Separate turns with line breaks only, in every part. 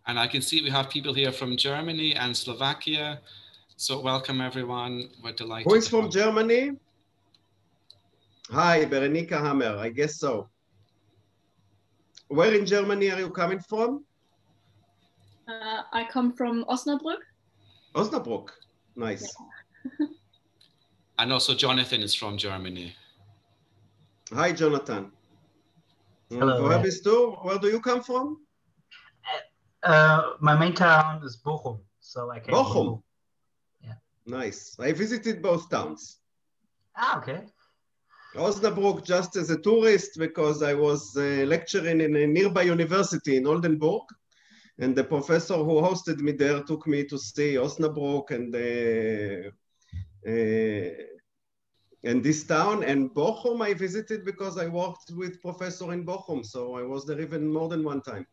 And I can see we have people here from Germany and Slovakia. So welcome everyone. We're delighted.
Who is from Germany? Hi, Berenika Hammer, I guess so. Where in Germany are you coming from?
I come from Osnabrück.
Osnabrück, nice.
Yeah.
And also Jonathan is from Germany.
Hi, Jonathan.
Hello.
Where do you come from?
My main town is Bochum, so I came
Bochum.
from Bochum. Yeah.
Nice. I visited both towns.
Ah, okay.
Osnabrück just as a tourist because I was lecturing in a nearby university in Oldenburg, and the professor who hosted me there took me to see Osnabrück and this town. And Bochum I visited because I worked with professor in Bochum, so I was there even more than one time.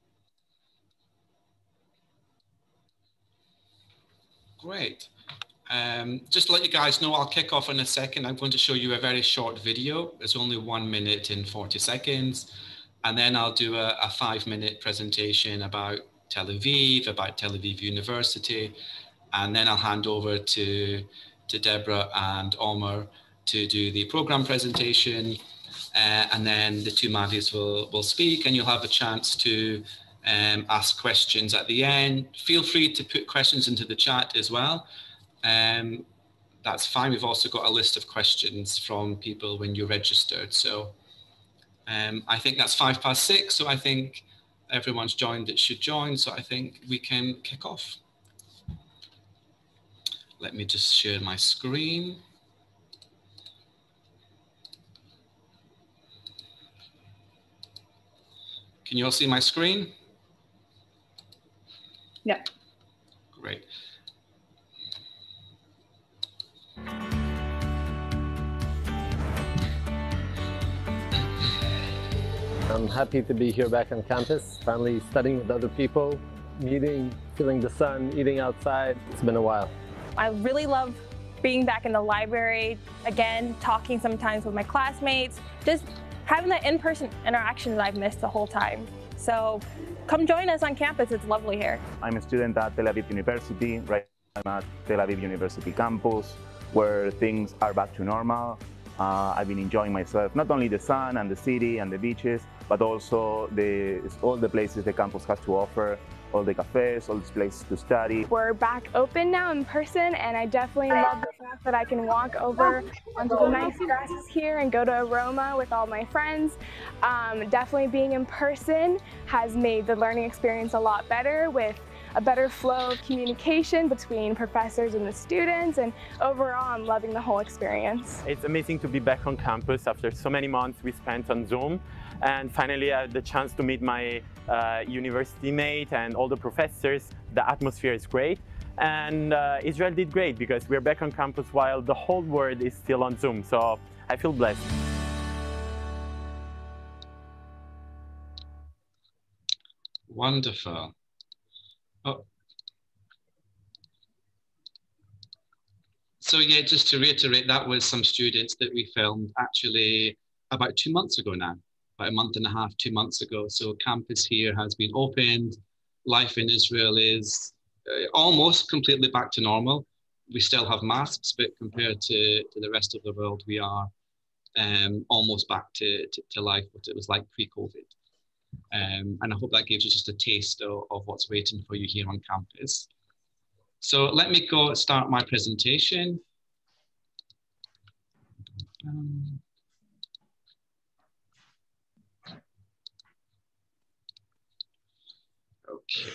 Great. Just to let you guys know, I'll kick off in a second. I'm going to show you a very short video. It's only 1 minute and 40 seconds. And then I'll do a 5-minute presentation about Tel Aviv, about Tel Aviv University. And then I'll hand over to Deborah and Omer to do the program presentation. And then the two Maddies will speak, and you'll have a chance to ask questions at the end. Feel free to put questions into the chat as well. That's fine. We've also got a list of questions from people when you registered. So I think that's 6:05. So I think everyone's joined that should join. So I think we can kick off. Let me just share my screen. Can you all see my screen?
Yeah.
Great.
I'm happy to be here back on campus, finally studying with other people, meeting, feeling the sun, eating outside. It's been a while.
I really love being back in the library, again, talking sometimes with my classmates, just having that in-person interaction that I've missed the whole time. So come join us on campus, it's lovely here.
I'm a student at Tel Aviv University. Right now I'm at Tel Aviv University campus, where things are back to normal. I've been enjoying myself, not only the sun and the city and the beaches, but also all the places the campus has to offer, all the cafes, all these places to study.
We're back open now in person, and I definitely love the fact that I can walk over onto the nice grasses here and go to Aroma with all my friends. Definitely being in person has made the learning experience a lot better, with a better flow of communication between professors and the students, and overall I'm loving the whole experience.
It's amazing to be back on campus after so many months we spent on Zoom, and finally I had the chance to meet my university mate and all the professors. The atmosphere is great, and Israel did great because we're back on campus while the whole world is still on Zoom, so I feel blessed.
Wonderful. Oh. So yeah, just to reiterate, that was some students that we filmed actually about 2 months ago now, about a month and a half, 2 months ago. So campus here has been opened. Life in Israel is almost completely back to normal. We still have masks, but compared to the rest of the world, we are almost back to life, what it was like pre-COVID. And I hope that gives you just a taste of what's waiting for you here on campus. So let me go start my presentation. Okay.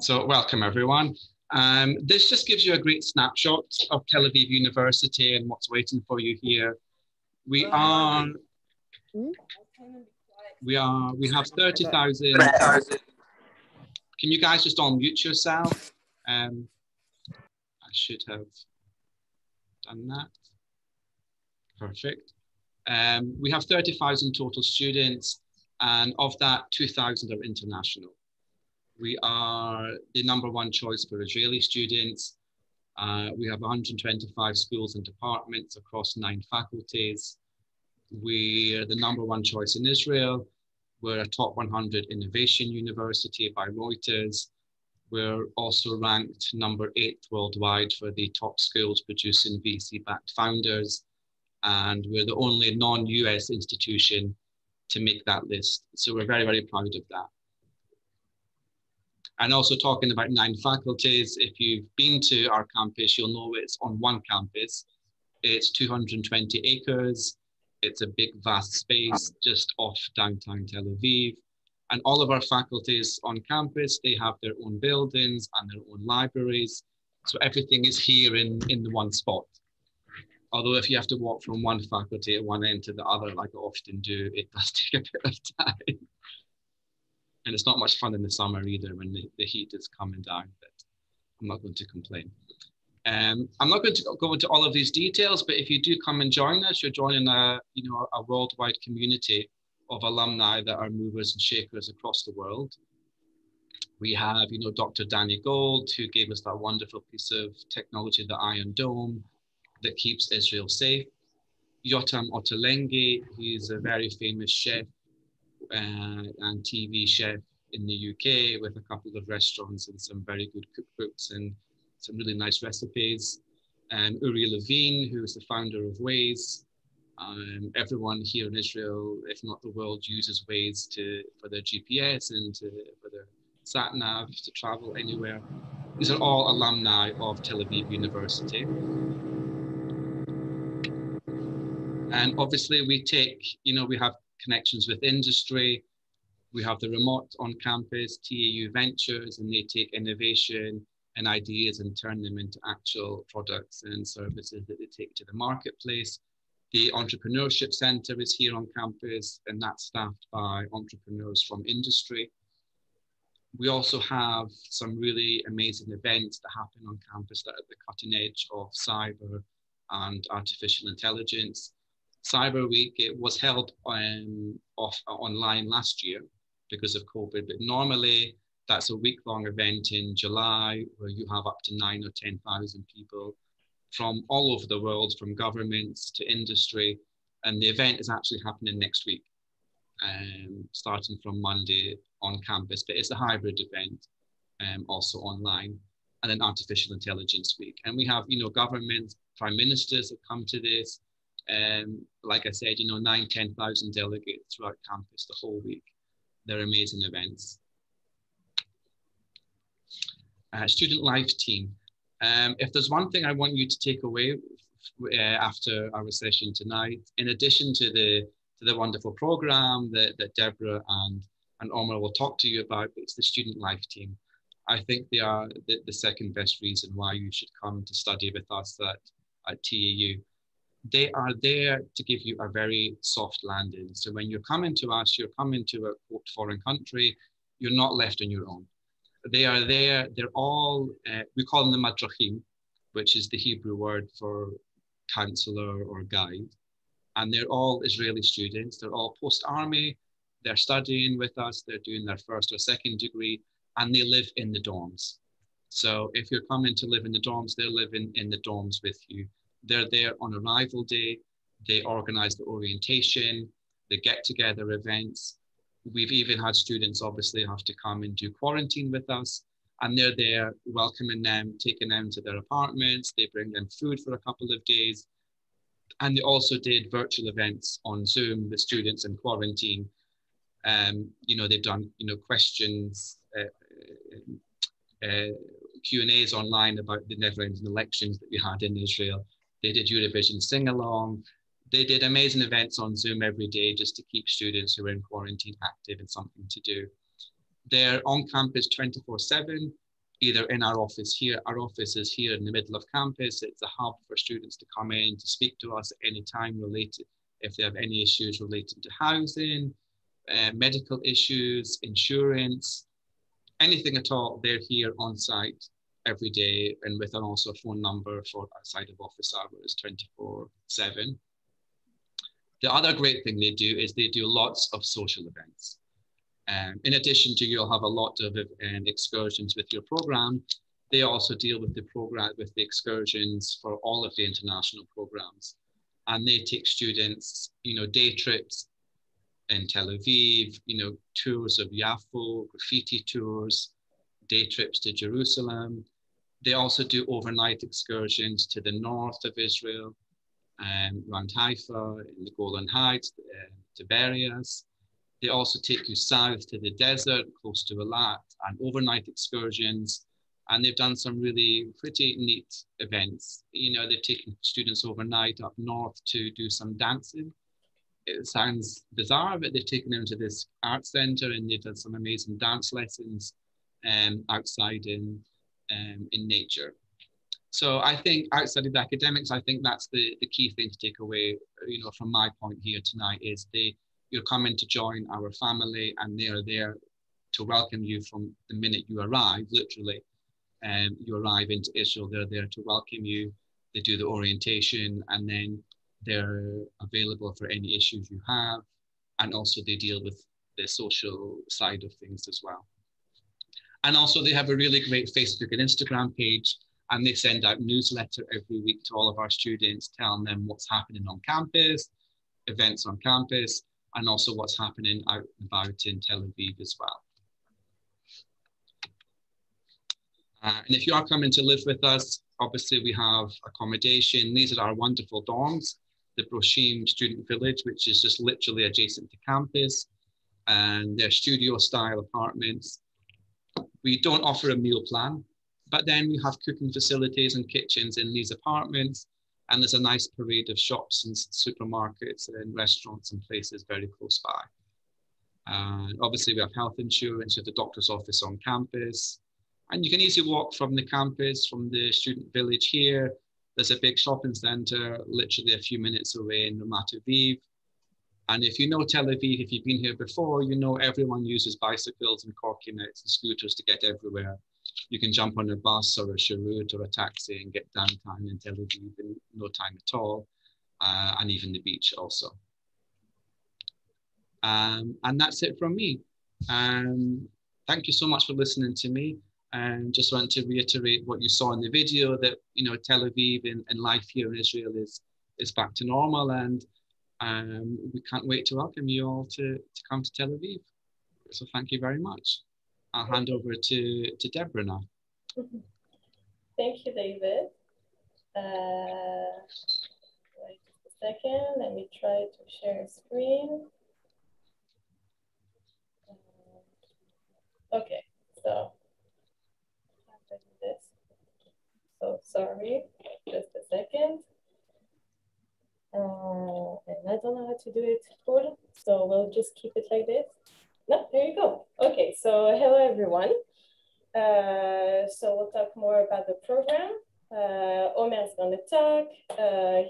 So welcome everyone. This just gives you a great snapshot of Tel Aviv University and what's waiting for you here. We have 30,000. Can you guys just all mute yourself? I should have done that. Perfect. We have 30,000 total students, and of that, 2,000 are international. We are the #1 choice for Israeli students. We have 125 schools and departments across 9 faculties. We are the #1 choice in Israel. We're a top 100 innovation university by Reuters. We're also ranked number 8 worldwide for the top schools producing VC-backed founders. And we're the only non-US institution to make that list. So we're very, very proud of that. And also talking about 9 faculties, if you've been to our campus, you'll know it's on one campus. It's 220 acres. It's a big, vast space just off downtown Tel Aviv. And all of our faculties on campus, they have their own buildings and their own libraries. So everything is here in the one spot. Although if you have to walk from one faculty at one end to the other, like I often do, it does take a bit of time. And it's not much fun in the summer either when the heat is coming down, but I'm not going to complain. I'm not going to go into all of these details, but if you do come and join us, you're joining a worldwide community of alumni that are movers and shakers across the world. We have, Dr. Danny Gold, who gave us that wonderful piece of technology, the Iron Dome, that keeps Israel safe. Yotam Ottolenghi, he's a very famous chef and TV chef in the UK with a couple of restaurants and some very good cookbooks and some really nice recipes. Uri Levine, who is the founder of Waze. Everyone here in Israel, if not the world, uses Waze for their GPS and for their sat-nav to travel anywhere. These are all alumni of Tel Aviv University. And obviously we have connections with industry. We have the remote on campus, TAU Ventures, and they take innovation and ideas and turn them into actual products and services that they take to the marketplace. The Entrepreneurship Center is here on campus, and that's staffed by entrepreneurs from industry. We also have some really amazing events that happen on campus that are at the cutting edge of cyber and artificial intelligence. Cyber Week, it was held online last year because of COVID, but normally that's a week-long event in July where you have up to 9,000 or 10,000 people from all over the world, from governments to industry. And the event is actually happening next week, starting from Monday on campus, but it's a hybrid event, also online, and then Artificial Intelligence Week. And we have, government, prime ministers that come to this. Like I said, 9,000, 10,000 delegates throughout campus the whole week. They're amazing events. Student Life Team. If there's one thing I want you to take away after our session tonight, in addition to the wonderful program that Deborah and Omar will talk to you about, it's the Student Life Team. I think they are the second best reason why you should come to study with us at TAU. They are there to give you a very soft landing. So when you're coming to us, you're coming to a quote foreign country, you're not left on your own. They are there, they're all, we call them the madrachim, which is the Hebrew word for counselor or guide. And they're all Israeli students, they're all post-army, they're studying with us, they're doing their first or second degree, and they live in the dorms. So if you're coming to live in the dorms, they're living in the dorms with you. They're there on arrival day, they organize the orientation, the get-together events. We've even had students obviously have to come and do quarantine with us, and they're there welcoming them, taking them to their apartments, they bring them food for a couple of days. And they also did virtual events on Zoom with students in quarantine. They've done, questions, Q&As online about the never-ending elections that we had in Israel. They did Eurovision sing-along. They did amazing events on Zoom every day just to keep students who are in quarantine active and something to do. They're on campus 24/7, either in our office here. Our office is here in the middle of campus. It's a hub for students to come in, to speak to us at any time related, if they have any issues related to housing, medical issues, insurance, anything at all. They're here on site every day, and with also a phone number for outside of office hours 24/7. The other great thing they do is they do lots of social events. In addition to, you'll have a lot of excursions with your program. They also deal with the excursions for all of the international programs. And they take students, day trips in Tel Aviv, tours of Yafo, graffiti tours, day trips to Jerusalem. They also do overnight excursions to the north of Israel, around Haifa, in the Golan Heights, Tiberias. They also take you south to the desert, close to Eilat, and overnight excursions. And they've done some really pretty neat events. They've taken students overnight up north to do some dancing. It sounds bizarre, but they've taken them to this art center and they've done some amazing dance lessons outside in nature. So I think outside of the academics, I think that's the key thing to take away, from my point here tonight is you're coming to join our family and they are there to welcome you from the minute you arrive, literally. You arrive into Israel, they're there to welcome you. They do the orientation and then they're available for any issues you have. And also they deal with the social side of things as well. And also they have a really great Facebook and Instagram page and they send out newsletter every week to all of our students, telling them what's happening on campus, events on campus, and also what's happening out and about in Tel Aviv as well. And if you are coming to live with us, obviously we have accommodation. These are our wonderful dorms, the Broshim Student Village, which is just literally adjacent to campus, and they're studio style apartments. We don't offer a meal plan, but then we have cooking facilities and kitchens in these apartments, and there's a nice parade of shops and supermarkets and restaurants and places very close by. Obviously we have health insurance, we have the doctor's office on campus, and you can easily walk from the campus, from the student village here. There's a big shopping center, literally a few minutes away in Ramat Aviv. And if you know Tel Aviv, if you've been here before, everyone uses bicycles and corkinets and scooters to get everywhere. You can jump on a bus or a sharut or a taxi and get downtown in Tel Aviv in no time at all, and even the beach also. And that's it from me. Thank you so much for listening to me. And just want to reiterate what you saw in the video that, Tel Aviv and life here in Israel is back to normal. And we can't wait to welcome you all to come to Tel Aviv. So thank you very much. I'll hand over to Deborah now.
Thank you, David. Wait just a second. Let me try to share a screen. Okay, so how do I do this? So sorry, just a second. And I don't know how to do it full, so we'll just keep it like this. No, there you go. Okay, so hello everyone. So we'll talk more about the program. Omer's gonna talk.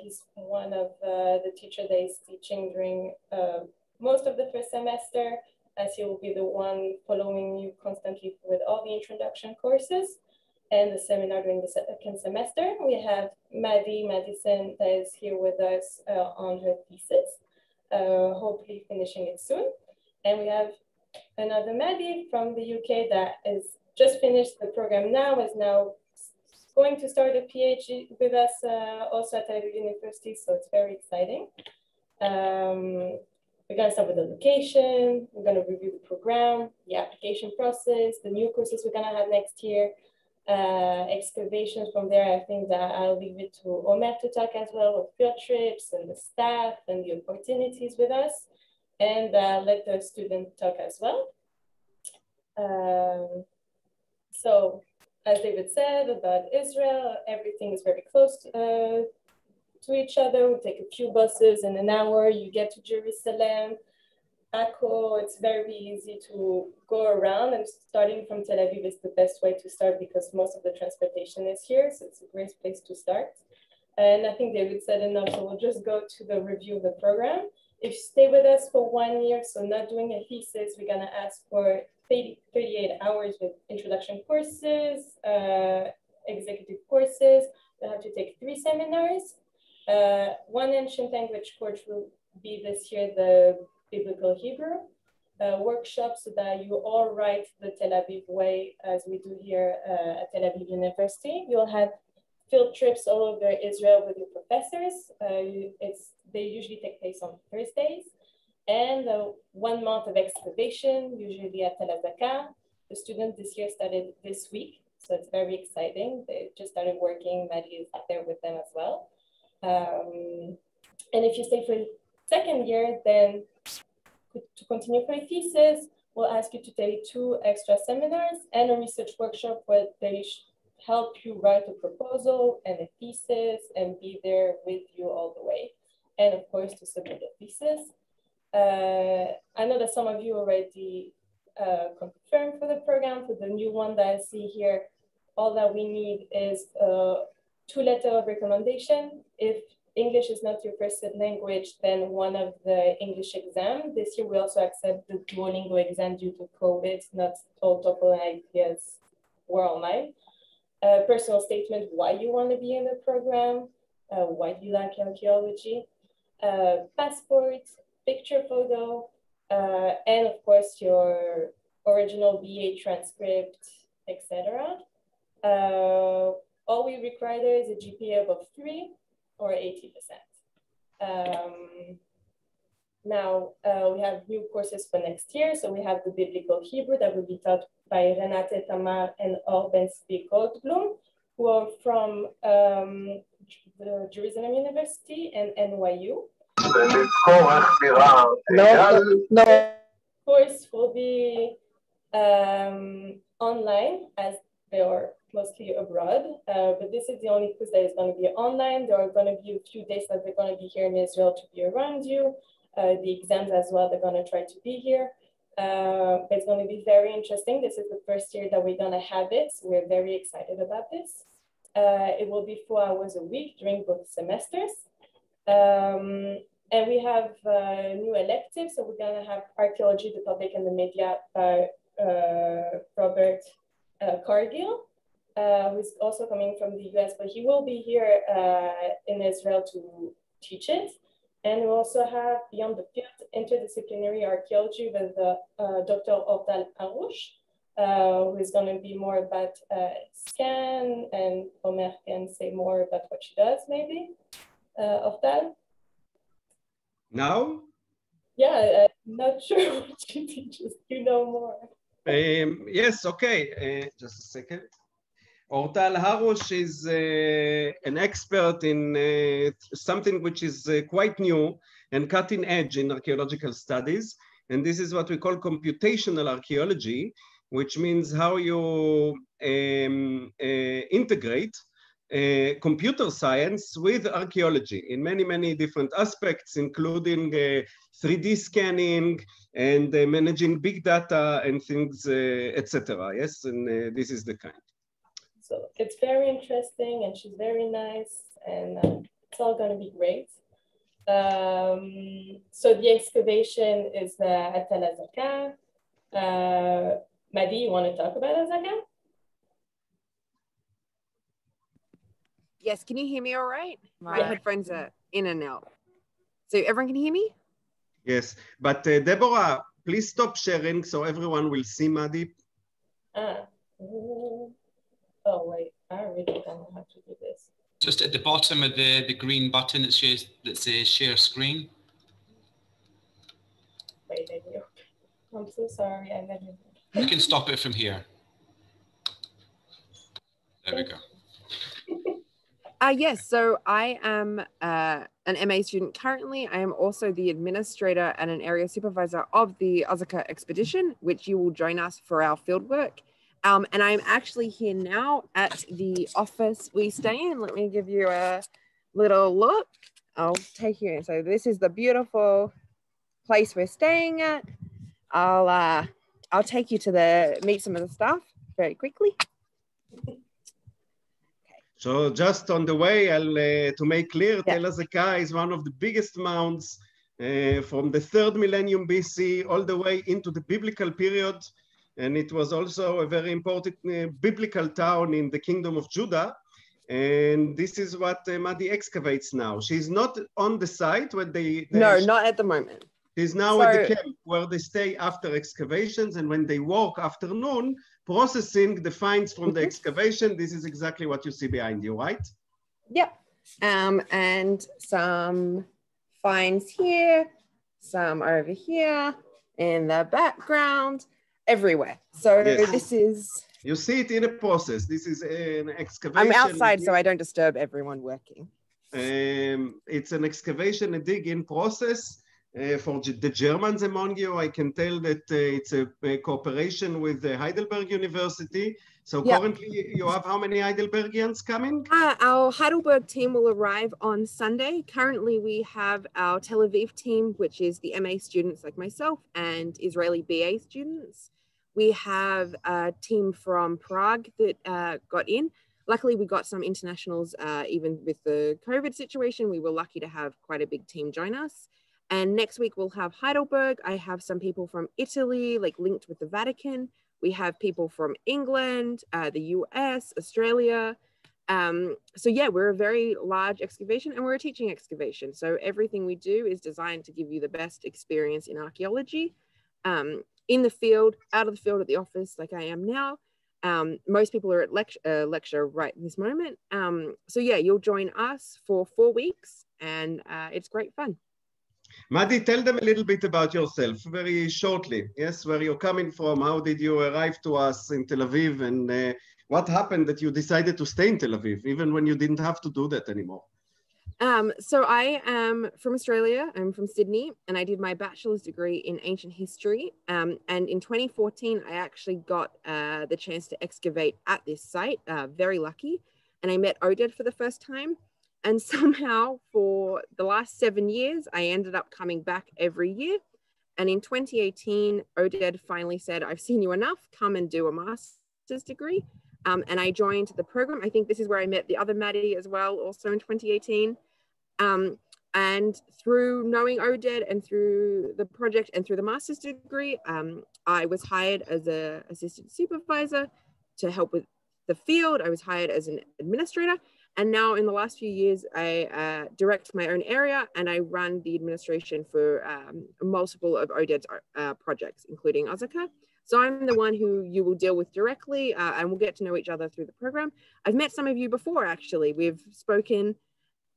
He's one of the teachers that is teaching during most of the first semester, as he will be the one following you constantly with all the introduction courses and the seminar during the second semester. We have Maddie Madison that is here with us on her thesis, hopefully finishing it soon. And we have another Maddie from the UK that is just finished the program now, is now going to start a PhD with us also at Tel Aviv University, so it's very exciting. We're going to start with the location, we're going to review the program, the application process, the new courses we're going to have next year, excavations from there. I think that I'll leave it to Omer to talk as well, with field trips and the staff and the opportunities with us, and let the student talk as well. So as David said about Israel, everything is very close to each other. We take a few buses in an hour, you get to Jerusalem, Akko. It's very easy to go around, and starting from Tel Aviv is the best way to start because most of the transportation is here, so it's a great place to start. And I think David said enough, so we'll just go to the review of the program. If you stay with us for 1 year, so not doing a thesis, we're gonna ask for 38 hours with introduction courses, executive courses. You have to take 3 seminars. One ancient language course will be this year, the Biblical Hebrew workshop, so that you all write the Tel Aviv way as we do here at Tel Aviv University. You'll have field trips all over Israel with your professors. They usually take place on Thursdays. and 1 month of excavation, usually at Tel Aviv. The student this year started this week, so it's very exciting. They just started working. Maddie is there with them as well. And if you stay for the second year, then to continue for a thesis, we'll ask you to take 2 extra seminars and a research workshop where they help you write a proposal and a thesis and be there with you all the way. And of course, to submit a thesis. I know that some of you already confirmed for the program. For the new one that I see here, all that we need is 2 letters of recommendation. If English is not your first language, then one of the English exam. This year, we also accept the Duolingo exam due to COVID. Not all TOEFL and IELTS were online. Personal statement, why you want to be in the program, why do you like archaeology, passport, picture photo, and of course, your original BA transcript, etc. All we require there is a GPA above 3 or 80%. Now, we have new courses for next year. So we have the Biblical Hebrew that will be taught by Renate Tamar and Orben Goldblum, who are from the Jerusalem University and NYU. The course will be online, as they are mostly abroad, but this is the only course that is going to be online. There are going to be a few days that they're going to be here in Israel to be around you. The exams as well, they're going to try to be here. It's going to be very interesting. This is the first year that we're going to have it. So we're very excited about this. It will be 4 hours a week during both semesters. And we have new electives. So we're going to have Archaeology, the Public and the Media by Robert Cargill, who's also coming from the US, but he will be here in Israel to teach it. And we also have Beyond the Field, Interdisciplinary Archaeology with Dr. Ortal Harouche, who is going to be more about scan, and Omer can say more about what she does, maybe. Ortal?
Now?
Yeah, I'm not sure what she teaches. You know more.
Yes, okay. Just a second. Ortal Harouche is an expert in something which is quite new and cutting edge in archaeological studies. And this is what we call computational archaeology, which means how you integrate computer science with archaeology in many, many different aspects, including 3D scanning and managing big data and things, etc. Yes, and this is the kind.
So it's very interesting, and she's very nice, and it's all going to be great. So the excavation is at Tel Aviv. Maddie, you want to talk about Azaka?
Yes, can you hear me all right? My headphones are in and out. So everyone can hear me?
Yes, but Deborah, please stop sharing so everyone will see Maddie.
Oh, wait, I really don't know how to do this.
Just at the bottom of the green button that says share screen.
Wait, I'm so sorry. I never.
You can stop it from here. There we go.
Yes, so I am an MA student currently. I am also the administrator and an area supervisor of the Azaka expedition, which you will join us for our fieldwork. And I'm actually here now at the office we stay in. Let me give you a little look. I'll take you in. So this is the beautiful place we're staying at. I'll take you to meet some of the staff very quickly.
So just on the way, to make clear, Tel Azaka is one of the biggest mounds from the 3rd millennium BC all the way into the biblical period. And it was also a very important biblical town in the kingdom of Judah. And this is what Maddie excavates now. She's not on the site where
No, not at the moment.
She's now at the camp where they stay after excavations. And when they walk afternoon, processing the finds from the excavation, this is exactly what you see behind you, right?
Yep. And some finds here, some over here in the background, everywhere. So
Yes.
this is...
You see it in a process. This is an excavation.
I'm outside, so I don't disturb everyone working.
It's an excavation, a dig-in process. For the Germans among you, I can tell that it's a cooperation with the Heidelberg University. So currently you have how many Heidelbergians coming?
Our Heidelberg team will arrive on Sunday. Currently we have our Tel Aviv team, which is the MA students like myself and Israeli BA students. We have a team from Prague that got in. Luckily, we got some internationals, even with the COVID situation. We were lucky to have quite a big team join us. And next week we'll have Heidelberg. I have some people from Italy, like linked with the Vatican. We have people from England, the US, Australia. So yeah, we're a very large excavation and we're a teaching excavation. So everything we do is designed to give you the best experience in archaeology, in the field, out of the field, at the office, like I am now. Most people are at lecture right this moment. So yeah, you'll join us for 4 weeks and it's great fun.
Maddie, tell them a little bit about yourself, very shortly. Yes, where you're coming from, how did you arrive to us in Tel Aviv, and what happened that you decided to stay in Tel Aviv, even when you didn't have to do that anymore?
So I am from Australia, I'm from Sydney, and I did my bachelor's degree in ancient history. And in 2014, I actually got the chance to excavate at this site, very lucky. And I met Oded for the first time. And somehow for the last 7 years, I ended up coming back every year. And in 2018, Oded finally said, I've seen you enough, come and do a master's degree. And I joined the program. I think this is where I met the other Maddie as well, also in 2018. And through knowing Oded and through the project and through the master's degree, I was hired as an assistant supervisor to help with the field. I was hired as an administrator. And now in the last few years, I direct my own area and I run the administration for multiple of Oded's projects, including Azaka. So I'm the one who you will deal with directly and we'll get to know each other through the program. I've met some of you before, actually. We've spoken.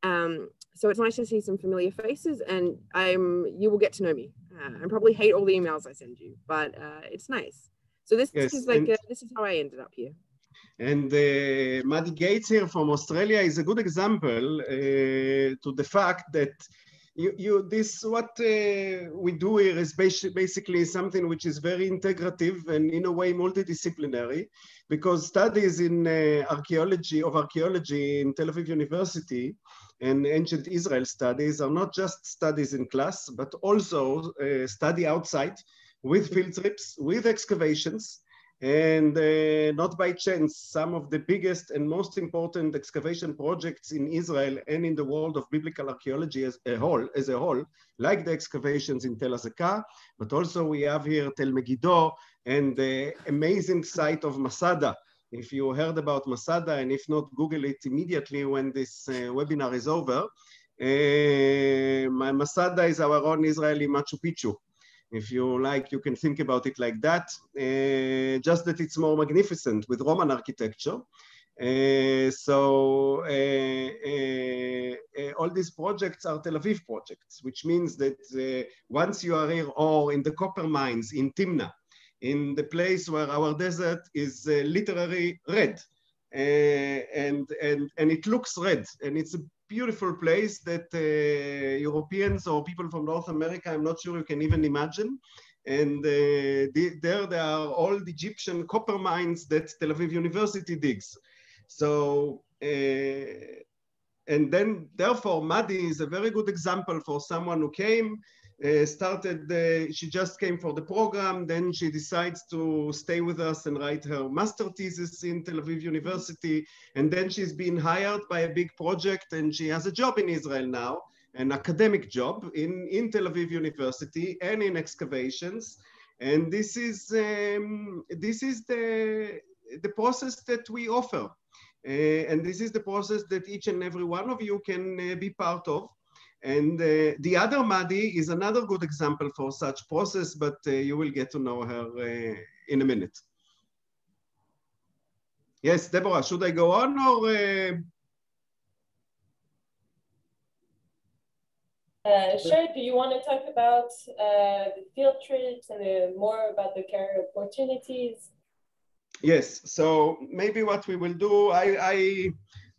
So it's nice to see some familiar faces and you will get to know me. I probably hate all the emails I send you, but it's nice. So this is like, this is how I ended up here.
And Maddie Gates here from Australia is a good example to the fact that what we do here is basically something which is very integrative and in a way multidisciplinary, because studies in archaeology in Tel Aviv University and ancient Israel studies are not just studies in class, but also study outside with field trips, with excavations. And not by chance, some of the biggest and most important excavation projects in Israel and in the world of biblical archaeology as a whole, like the excavations in Tel Azekah, but also we have here Tel Megiddo and the amazing site of Masada. If you heard about Masada, and if not, Google it immediately when this webinar is over. Masada is our own Israeli Machu Picchu. If you like, you can think about it like that, just that it's more magnificent with Roman architecture. All these projects are Tel Aviv projects, which means that once you are here or in the copper mines in Timna, in the place where our desert is literally red, and it looks red, and it's a beautiful place that Europeans or people from North America, I'm not sure you can even imagine. And there are all the Egyptian copper mines that Tel Aviv University digs. So, and then therefore Maddie is a very good example for someone who came, she just came for the program, then she decides to stay with us and write her master thesis in Tel Aviv University, and then she's been hired by a big project and she has a job in Israel now, an academic job in Tel Aviv University and in excavations. And this is the process that we offer. And this is the process that each and every one of you can be part of. And the other Maddie is another good example for such process, but you will get to know her in a minute. Yes, Deborah, should I go on or?
Sure, do you want to talk about the field trips and more about the career opportunities?
Yes, so maybe what we will do,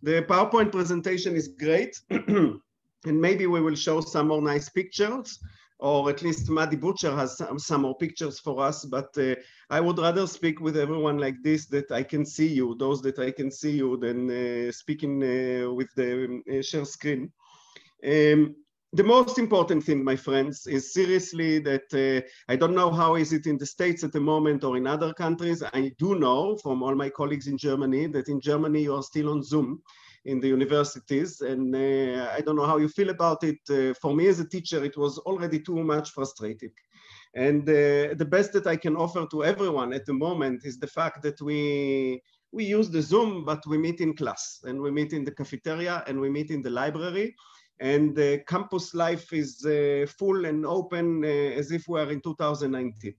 the PowerPoint presentation is great, and maybe we will show some more nice pictures, or at least Maddie Butcher has some more pictures for us, but I would rather speak with everyone like this, that I can see you, those that I can see you, than speaking with the share screen. The most important thing, my friends, is seriously that I don't know how is it in the States at the moment or in other countries. I do know from all my colleagues in Germany that in Germany you are still on Zoom in the universities, and I don't know how you feel about it. For me as a teacher, it was already too much frustrating. And the best that I can offer to everyone at the moment is the fact that we use the Zoom, but we meet in class, and we meet in the cafeteria, and we meet in the library. And the campus life is full and open as if we are in 2019.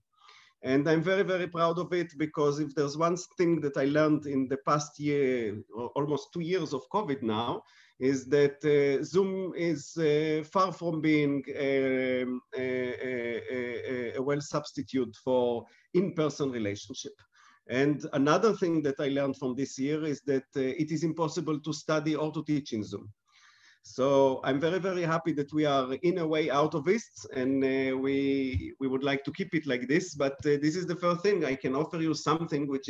And I'm very, very proud of it, because if there's one thing that I learned in the past year, or almost 2 years of COVID now, is that Zoom is far from being a well substitute for in-person relationship. And another thing that I learned from this year is that it is impossible to study or to teach in Zoom. So I'm very, very happy that we are in a way out of this, and we would like to keep it like this. But this is the first thing. I can offer you something which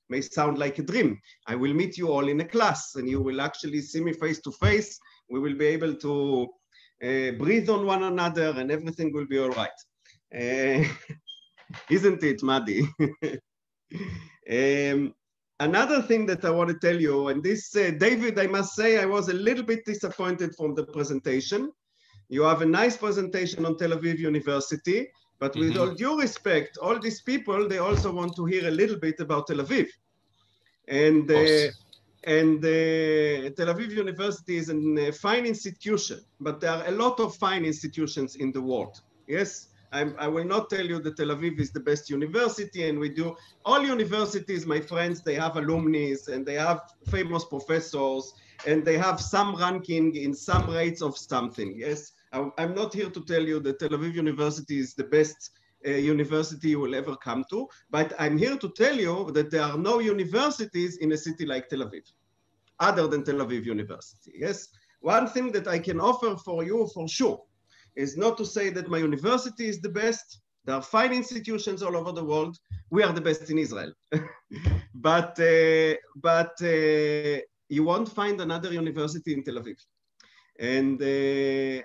may sound like a dream. I will meet you all in a class, and you will actually see me face to face. We will be able to breathe on one another, and everything will be all right. Isn't it, Maddie? Another thing that I want to tell you, and this, David, I must say, I was a little bit disappointed from the presentation. You have a nice presentation on Tel Aviv University, but with all due respect, all these people, they also want to hear a little bit about Tel Aviv. And Tel Aviv University is a fine institution, but there are a lot of fine institutions in the world. Yes. I will not tell you that Tel Aviv is the best university, and we do. All universities, my friends, they have alumni, and they have famous professors, and they have some ranking in some rates of something. Yes, I'm not here to tell you that Tel Aviv University is the best university you will ever come to, but I'm here to tell you that there are no universities in a city like Tel Aviv, other than Tel Aviv University. Yes, one thing that I can offer for you for sure is not to say that my university is the best. There are fine institutions all over the world. We are the best in Israel. but you won't find another university in Tel Aviv. And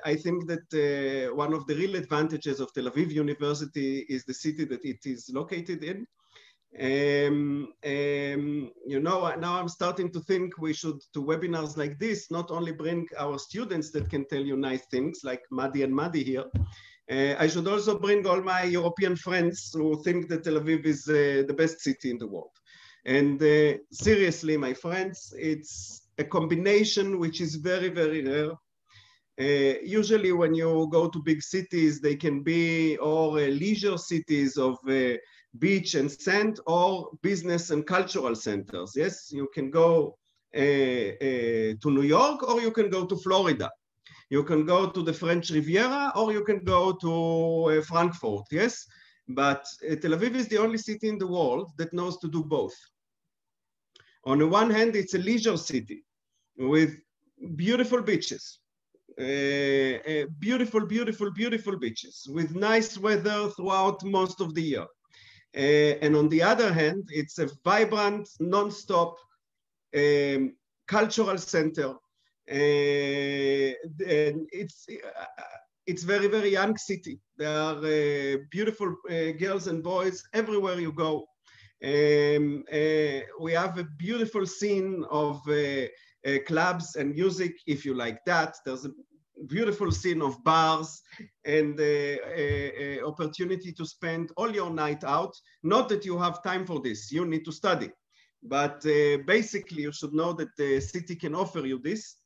I think that one of the real advantages of Tel Aviv University is the city that it is located in. You know, now I'm starting to think we should, to webinars like this, not only bring our students that can tell you nice things like Maddie and Maddie here. I should also bring all my European friends who think that Tel Aviv is the best city in the world. And seriously, my friends, it's a combination which is very, very rare. Usually when you go to big cities, they can be or leisure cities of beach and sand, or business and cultural centers. Yes, you can go to New York, or you can go to Florida. You can go to the French Riviera, or you can go to Frankfurt. Yes, but Tel Aviv is the only city in the world that knows to do both. On the one hand, it's a leisure city with beautiful beaches, beautiful beaches with nice weather throughout most of the year. And on the other hand, it's a vibrant, non-stop cultural center. And it's very, very young city. There are beautiful girls and boys everywhere you go. We have a beautiful scene of clubs and music, if you like that. There's a beautiful scene of bars and opportunity to spend all your night out. Not that you have time for this, you need to study. But basically, you should know that the city can offer you this.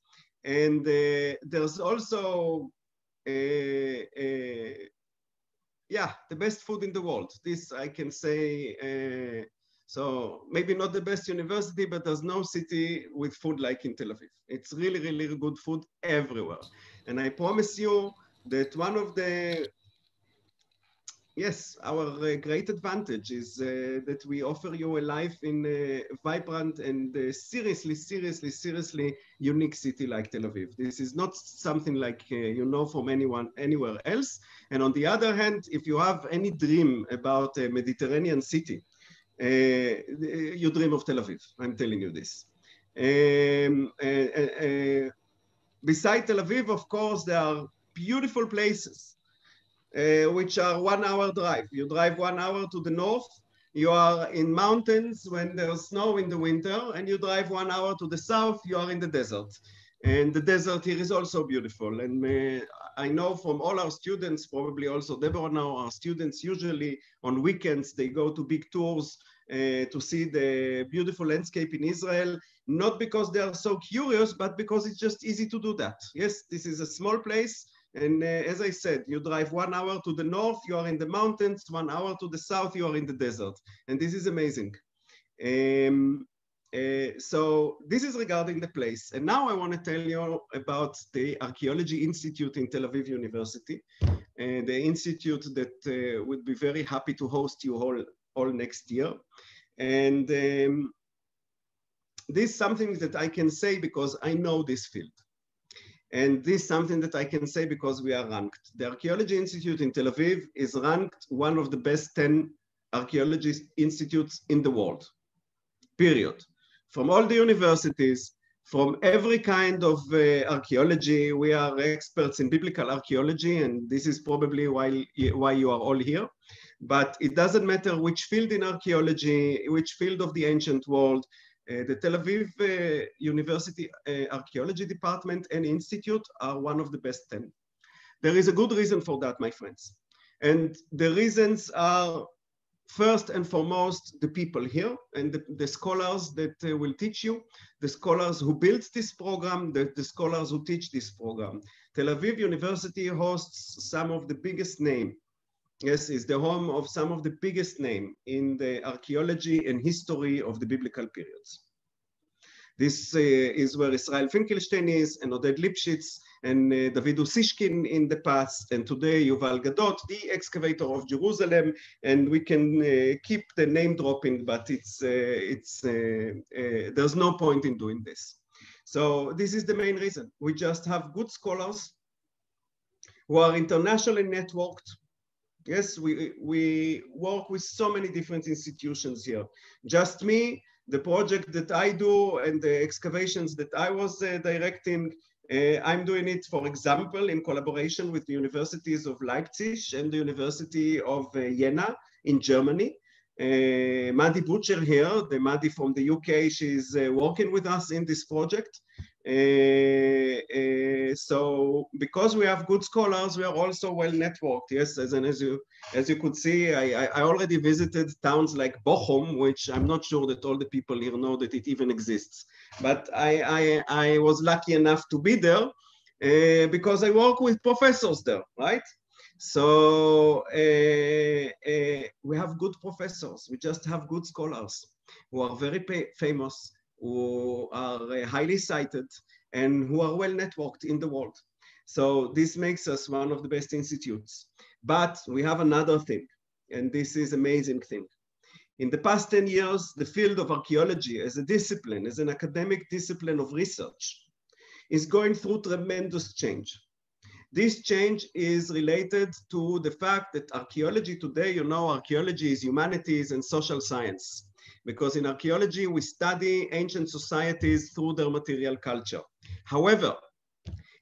And there's also, yeah, the best food in the world. This I can say. So maybe not the best university, but there's no city with food like in Tel Aviv. It's really, really good food everywhere. And I promise you that one of the, yes, our great advantage is that we offer you a life in a vibrant and seriously unique city like Tel Aviv. This is not something like you know from anywhere else. And on the other hand, if you have any dream about a Mediterranean city, you dream of Tel Aviv. I'm telling you this. Beside Tel Aviv, of course, there are beautiful places which are 1 hour drive. You drive 1 hour to the north, you are in mountains when there's snow in the winter, and you drive 1 hour to the south, you are in the desert. And the desert here is also beautiful. And I know from all our students, probably also Deborah now, our students usually on weekends, they go to big tours to see the beautiful landscape in Israel, not because they are so curious, but because it's just easy to do that. Yes, this is a small place. And as I said, you drive 1 hour to the north, you are in the mountains, 1 hour to the south, you are in the desert. And this is amazing. So this is regarding the place. And now I want to tell you about the Archaeology Institute in Tel Aviv University, the institute that would be very happy to host you all next year. And this is something that I can say because I know this field. And this is something that I can say because we are ranked. The Archaeology Institute in Tel Aviv is ranked one of the best 10 archaeology institutes in the world, period. From all the universities, from every kind of archaeology, we are experts in biblical archaeology, and this is probably why you are all here. But it doesn't matter which field in archaeology, which field of the ancient world, the Tel Aviv University Archaeology Department and Institute are one of the best 10. There is a good reason for that, my friends. And the reasons are, first and foremost, the people here and the scholars that will teach you, the scholars who built this program, the scholars who teach this program. Tel Aviv University hosts some of the biggest names. Yes, is the home of some of the biggest names in the archaeology and history of the biblical periods. This is where Israel Finkelstein is, and Oded Lipschitz, and David Usishkin in the past, and today Yuval Gadot, the excavator of Jerusalem, and we can keep the name dropping, but there's no point in doing this. So this is the main reason. We just have good scholars who are internationally networked. Yes, we work with so many different institutions here. Just me, the project that I do and the excavations that I was directing, I'm doing it, for example, in collaboration with the universities of Leipzig and the University of Jena in Germany. Maddie Butcher here, the Maddie from the UK, she's working with us in this project. So because we have good scholars, we are also well networked. Yes, as you could see, I already visited towns like Bochum, which I'm not sure that all the people here know that it even exists. But I was lucky enough to be there because I work with professors there, right? So we have good professors. We just have good scholars who are very famous, who are highly cited, and who are well networked in the world. So this makes us one of the best institutes. But we have another thing, and this is an amazing thing. In the past 10 years, the field of archaeology as a discipline, as an academic discipline of research, is going through tremendous change. This change is related to the fact that archaeology today, you know, archaeology is humanities and social science. Because in archaeology, we study ancient societies through their material culture. However,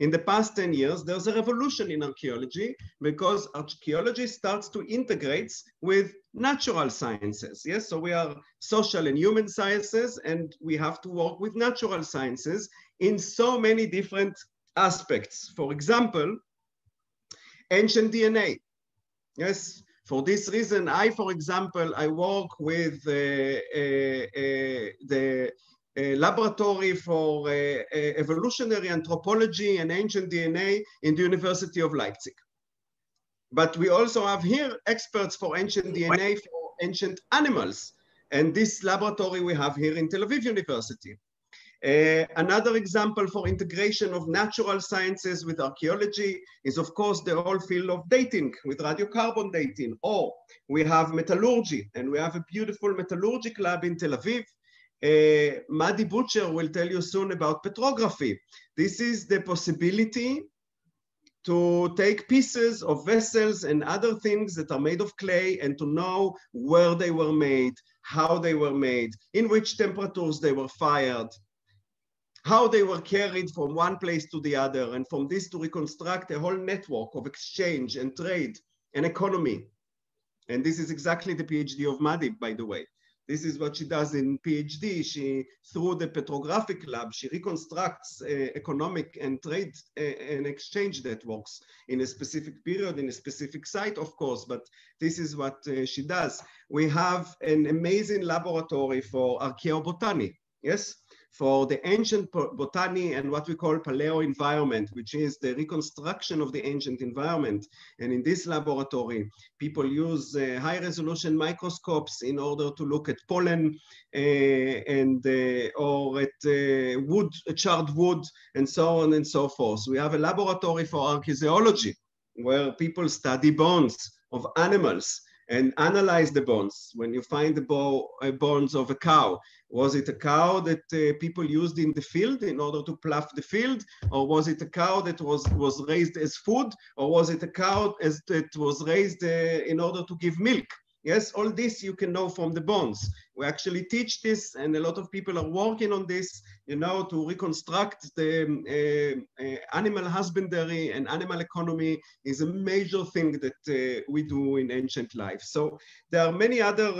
in the past 10 years, there's a revolution in archaeology because archaeology starts to integrate with natural sciences. Yes, so we are social and human sciences, and we have to work with natural sciences in so many different aspects. For example, ancient DNA. Yes. For this reason, for example, I work with the laboratory for evolutionary anthropology and ancient DNA in the University of Leipzig. But we also have here experts for ancient DNA for ancient animals. And this laboratory we have here in Tel Aviv University. Another example for integration of natural sciences with archaeology is, of course, the whole field of dating with radiocarbon dating. Or we have metallurgy, and we have a beautiful metallurgic lab in Tel Aviv. Maddie Butcher will tell you soon about petrography. This is the possibility to take pieces of vessels and other things that are made of clay and to know where they were made, how they were made, in which temperatures they were fired, how they were carried from one place to the other, and from this to reconstruct a whole network of exchange and trade and economy. And this is exactly the PhD of Maddie, by the way. This is what she does in PhD. She, through the petrographic lab, she reconstructs economic and trade and exchange networks in a specific period, in a specific site, of course, but this is what she does. We have an amazing laboratory for archaeobotany, yes? For the ancient botany and what we call paleo environment, which is the reconstruction of the ancient environment. And in this laboratory, people use high resolution microscopes in order to look at pollen or at wood, charred wood, and so on and so forth. We have a laboratory for archaeology, where people study bones of animals and analyze the bones. When you find the bones of a cow, was it a cow that people used in the field in order to plough the field? Or was it a cow that was raised as food? Or was it a cow that was raised in order to give milk? Yes, all this you can know from the bones. We actually teach this, and a lot of people are working on this, you know, to reconstruct the animal husbandry and animal economy is a major thing that we do in ancient life. So there are many other,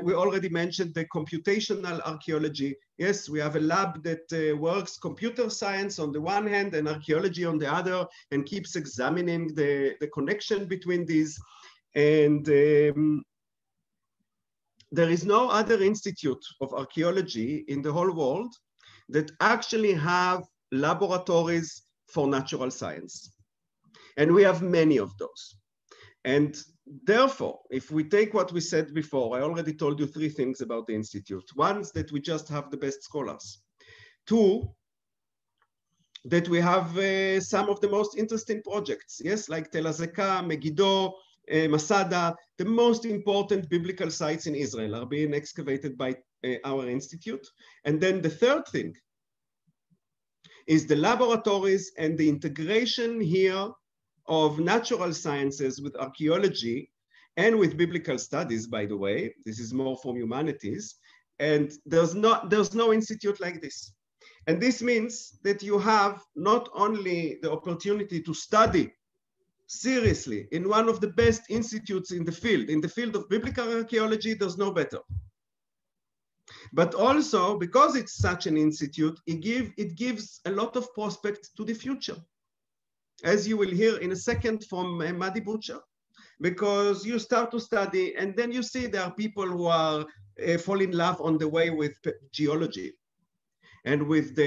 we already mentioned the computational archaeology. Yes, we have a lab that works computer science on the one hand and archaeology on the other, and keeps examining the connection between these. And there is no other institute of archaeology in the whole world that actually have laboratories for natural science. And we have many of those. And therefore, if we take what we said before, I already told you 3 things about the institute. One is that we just have the best scholars. 2, that we have some of the most interesting projects, yes, like Tel Azeka, Megiddo, Masada. The most important biblical sites in Israel are being excavated by our institute. And then the third thing is the laboratories and the integration here of natural sciences with archaeology and with biblical studies, by the way. This is more from humanities. And there's no institute like this. And this means that you have not only the opportunity to study seriously in one of the best institutes in the field of biblical archaeology, there's no better. But also, because it's such an institute, it gives a lot of prospect to the future, as you will hear in a second from Maddie Butcher, because you start to study and then you see there are people who are fall in love on the way with geology and with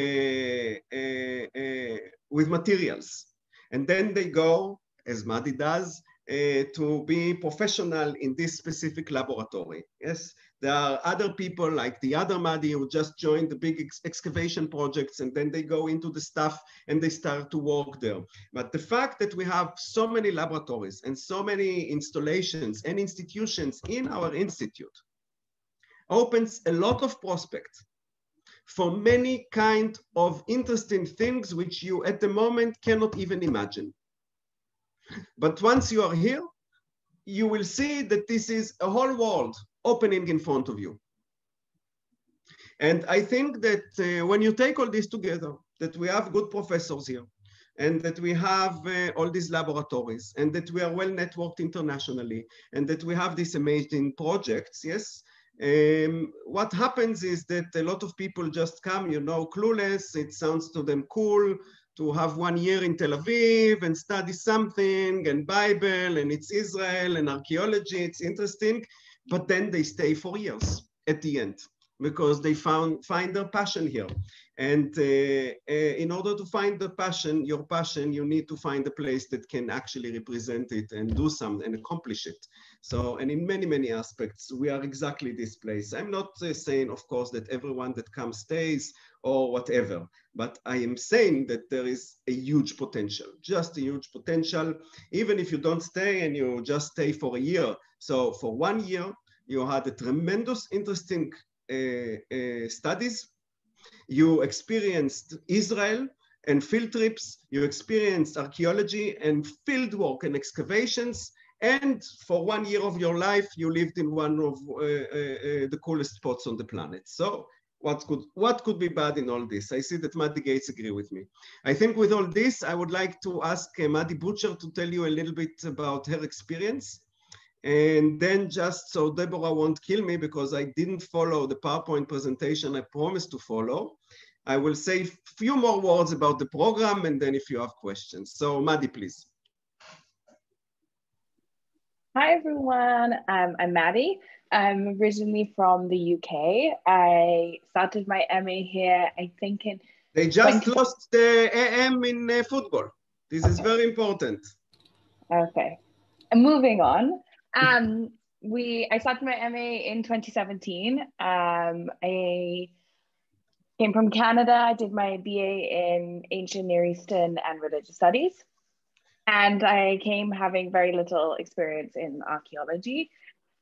materials, and then they go, as Maddie does, to be professional in this specific laboratory. Yes, there are other people like the other Maddie who just joined the big excavation projects, and then they go into the stuff and they start to work there. But the fact that we have so many laboratories and so many installations and institutions in our institute opens a lot of prospects for many kind of interesting things which you at the moment cannot even imagine. But once you are here, you will see that this is a whole world opening in front of you. And I think that when you take all this together, that we have good professors here, and that we have all these laboratories, and that we are well networked internationally, and that we have these amazing projects, yes, what happens is that a lot of people just come, you know, clueless. It sounds to them cool to have 1 year in Tel Aviv and study something and Bible and it's Israel and archaeology, it's interesting, but then they stay for years at the end. because they find their passion here. And in order to find the passion, your passion, you need to find a place that can actually represent it and do something and accomplish it. So, and in many, many aspects, we are exactly this place. I'm not saying, of course, that everyone that comes stays or whatever, but I am saying that there is a huge potential, just a huge potential, even if you don't stay and you just stay for a year. So for 1 year, you had a tremendous interesting studies. You experienced Israel and field trips. You experienced archaeology and field work and excavations. And for 1 year of your life, you lived in one of the coolest spots on the planet. So what could be bad in all this? I see that Maddie Gates agree with me. I think with all this, I would like to ask Maddie Butcher to tell you a little bit about her experience. And then just so Deborah won't kill me because I didn't follow the PowerPoint presentation I promised to follow, I will say a few more words about the program and then if you have questions. So Maddie, please.
Hi everyone, I'm Maddie. I'm originally from the UK. I started my MA here, I think in...
They just lost the AM in football. This is very important.
Okay, and moving on. I started my MA in 2017. I came from Canada. I did my BA in Ancient Near Eastern and Religious Studies. And I came having very little experience in archaeology.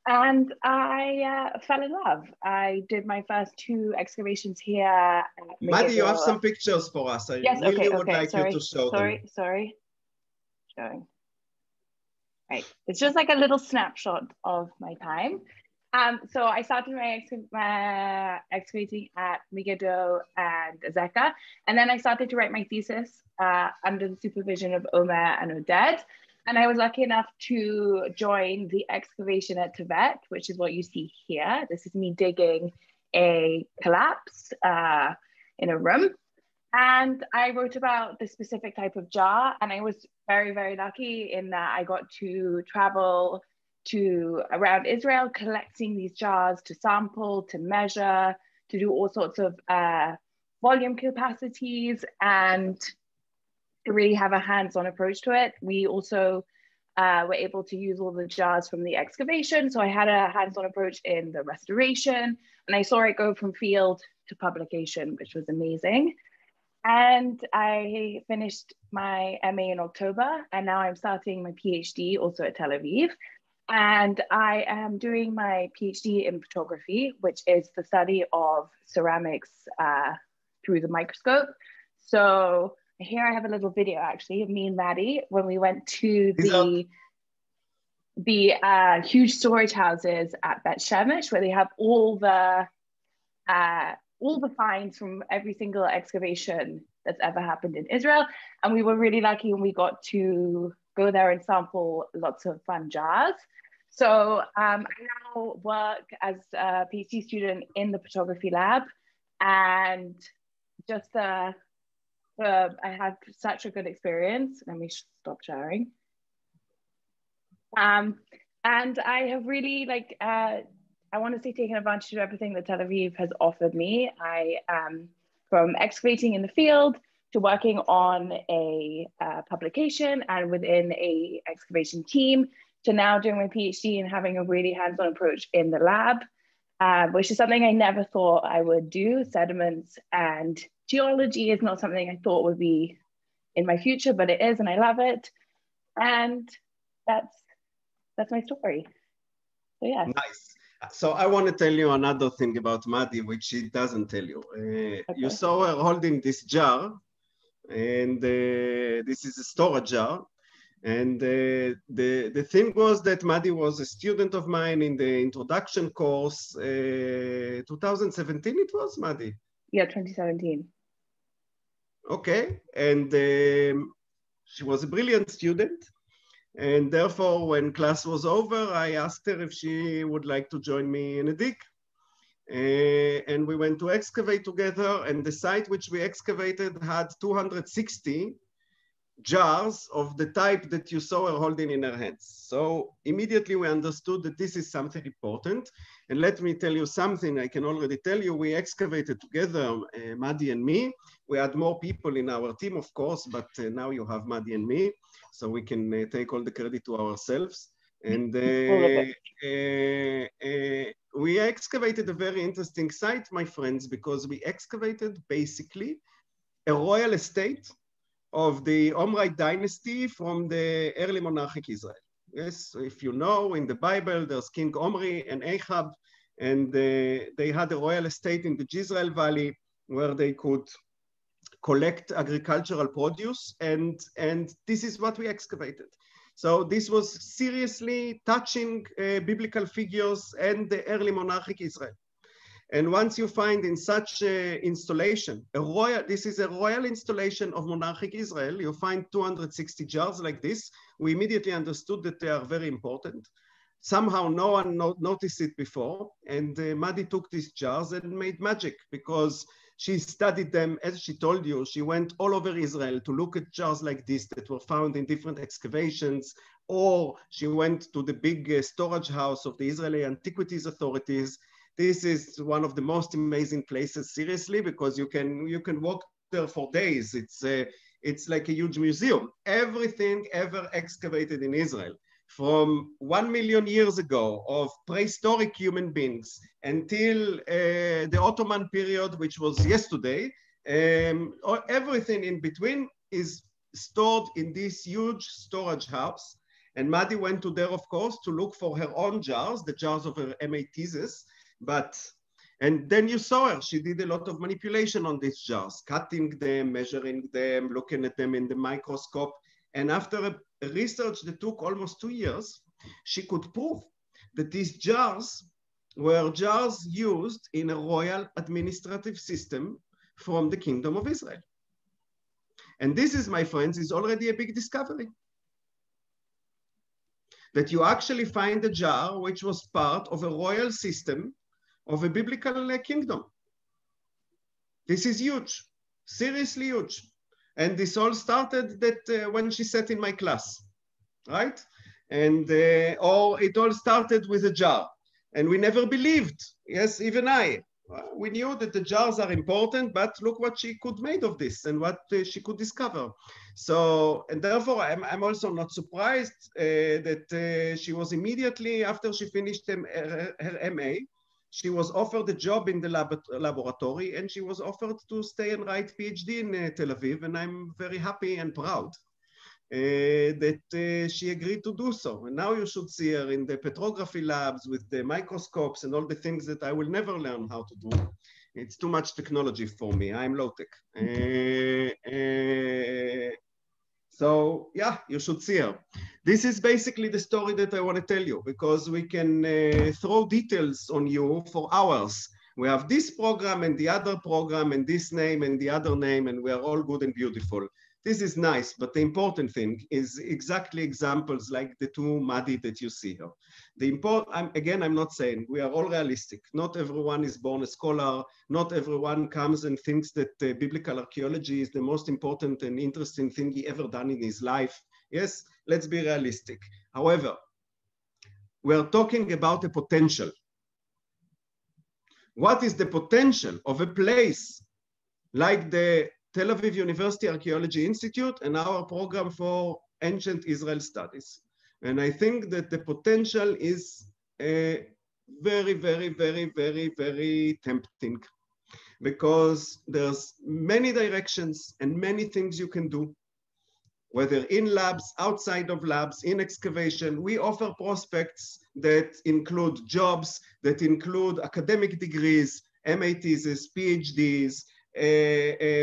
And I fell in love. I did my first 2 excavations here. At
Maddie, you have some pictures for us. I really would like you to show them.
Sorry. Showing. Right. It's just like a little snapshot of my time. So I started my excavating at Megiddo and Azekah, and then I started to write my thesis under the supervision of Omer and Oded. And I was lucky enough to join the excavation at Tibet, which is what you see here. This is me digging a collapse in a room. And I wrote about the specific type of jar, and I was very, very lucky in that I got to travel to around Israel, collecting these jars to sample, to measure, to do all sorts of volume capacities, and to really have a hands-on approach to it. We also were able to use all the jars from the excavation. So I had a hands-on approach in the restoration, and I saw it go from field to publication, which was amazing. And I finished my MA in October, and now I'm starting my PhD also at Tel Aviv. And I am doing my PhD in photography, which is the study of ceramics through the microscope. So here I have a little video actually of me and Maddie when we went to the huge storage houses at Bet Shemesh, where they have all the finds from every single excavation that's ever happened in Israel. And we were really lucky when we got to go there and sample lots of fun jars. So I now work as a PhD student in the photography lab, and just I had such a good experience. Let me stop sharing. And I have really I want to say taken advantage of everything that Tel Aviv has offered me. I from excavating in the field to working on a publication and within a excavation team, to now doing my PhD and having a really hands-on approach in the lab, which is something I never thought I would do. Sediments and geology is not something I thought would be in my future, but it is, and I love it. And that's my story. So yeah.
Nice. So I want to tell you another thing about Maddie, which she doesn't tell you. Okay. You saw her holding this jar, and this is a storage jar. And the thing was that Maddie was a student of mine in the introduction course, 2017 it was, Maddie?
Yeah, 2017.
Okay, and she was a brilliant student. And therefore, when class was over, I asked her if she would like to join me in a dig. And we went to excavate together, and the site which we excavated had 260 jars of the type that you saw her holding in her hands. So immediately we understood that this is something important. And let me tell you something I can already tell you. We excavated together, Maddie and me. We had more people in our team, of course, but now you have Maddie and me, so we can take all the credit to ourselves. And we excavated a very interesting site, my friends, because we excavated basically a royal estate of the Omride dynasty from the early monarchic Israel. Yes, if you know, in the Bible, there's King Omri and Ahab, and they had a royal estate in the Jezreel Valley where they could collect agricultural produce, and this is what we excavated. So this was seriously touching biblical figures and the early monarchic Israel. And once you find in such installation, this is a royal installation of monarchic Israel, you find 260 jars like this, we immediately understood that they are very important. Somehow no one noticed it before, and Maddie took these jars and made magic, because she studied them, as she told you, she went all over Israel to look at jars like this that were found in different excavations, or she went to the big storage house of the Israeli Antiquities Authorities. This is one of the most amazing places, seriously, because you can walk there for days. It's like a huge museum. Everything ever excavated in Israel, from 1 million years ago of prehistoric human beings until the Ottoman period, which was yesterday, everything in between is stored in this huge storage house. And Maddie went to there, of course, to look for her own jars, the jars of her MA thesis. And then you saw her, she did a lot of manipulation on these jars, cutting them, measuring them, looking at them in the microscope. And after a research that took almost 2 years, she could prove that these jars were jars used in a royal administrative system from the Kingdom of Israel. And this is, my friends, is already a big discovery. That you actually find a jar which was part of a royal system of a biblical kingdom. This is huge, seriously huge. And this all started that when she sat in my class, right? And or it all started with a jar. And we never believed, yes, even I. We knew that the jars are important, but look what she could make of this and what she could discover. So, and therefore, I'm also not surprised that she was immediately after she finished her MA, she was offered a job in the laboratory, and she was offered to stay and write PhD in Tel Aviv, and I'm very happy and proud that she agreed to do so. And now you should see her in the petrography labs with the microscopes and all the things that I will never learn how to do. It's too much technology for me. I'm low-tech. So yeah, you should see her. This is basically the story that I want to tell you, because we can throw details on you for hours. We have this program and the other program and this name and the other name, and we are all good and beautiful. This is nice, but the important thing is exactly examples like the two Maddie that you see here. Again, I'm not saying we are all realistic. Not everyone is born a scholar. Not everyone comes and thinks that biblical archaeology is the most important and interesting thing he ever done in his life. Yes, let's be realistic. However, we're talking about a potential. What is the potential of a place like the Tel Aviv University Archaeology Institute and our program for ancient Israel studies? And I think that the potential is very, very, very, very, very tempting, because there's many directions and many things you can do, whether in labs, outside of labs, in excavation. We offer prospects that include jobs, that include academic degrees, MA theses, PhDs,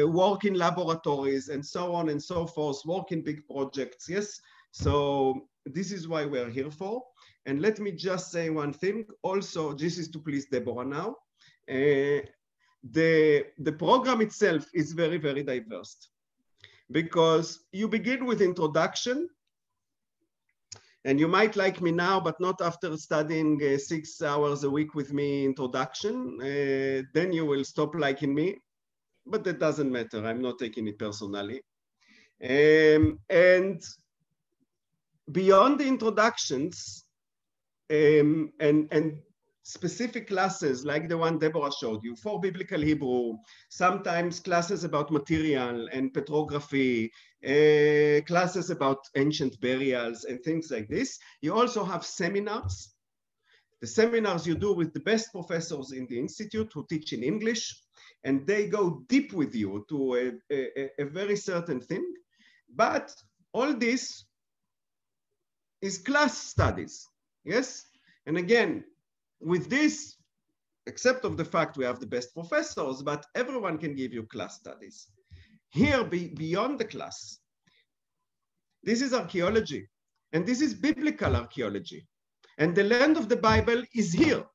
work in laboratories, and so on and so forth, work in big projects, yes? So this is why we're here for. And let me just say one thing. Also, this is to please Deborah now. The program itself is very, very diverse, because you begin with introduction, and you might like me now, but not after studying 6 hours a week with me introduction. Then you will stop liking me. But that doesn't matter. I'm not taking it personally. And beyond the introductions and specific classes like the one Deborah showed you for Biblical Hebrew, sometimes classes about material and petrography, classes about ancient burials and things like this. You also have seminars. The seminars you do with the best professors in the institute who teach in English, and they go deep with you to a very certain thing. But all this is class studies, yes? And again, with this, except of the fact we have the best professors, but everyone can give you class studies. Here, beyond the class, this is archaeology, and this is biblical archaeology. And the land of the Bible is here.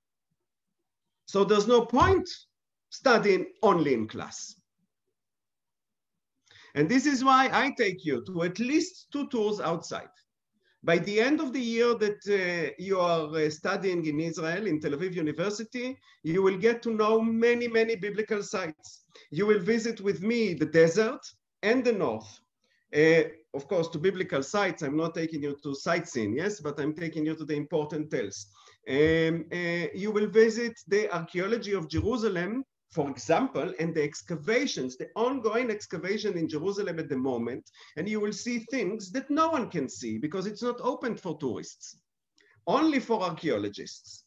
So there's no point studying only in class. And this is why I take you to at least 2 tours outside. By the end of the year that you are studying in Israel, in Tel Aviv University, you will get to know many, many biblical sites. You will visit with me the desert and the north. Of course, to biblical sites, I'm not taking you to sightseeing, yes, but I'm taking you to the important tales. You will visit the archaeology of Jerusalem, for example, and the excavations, the ongoing excavation in Jerusalem at the moment, and you will see things that no one can see because it's not open for tourists, only for archaeologists.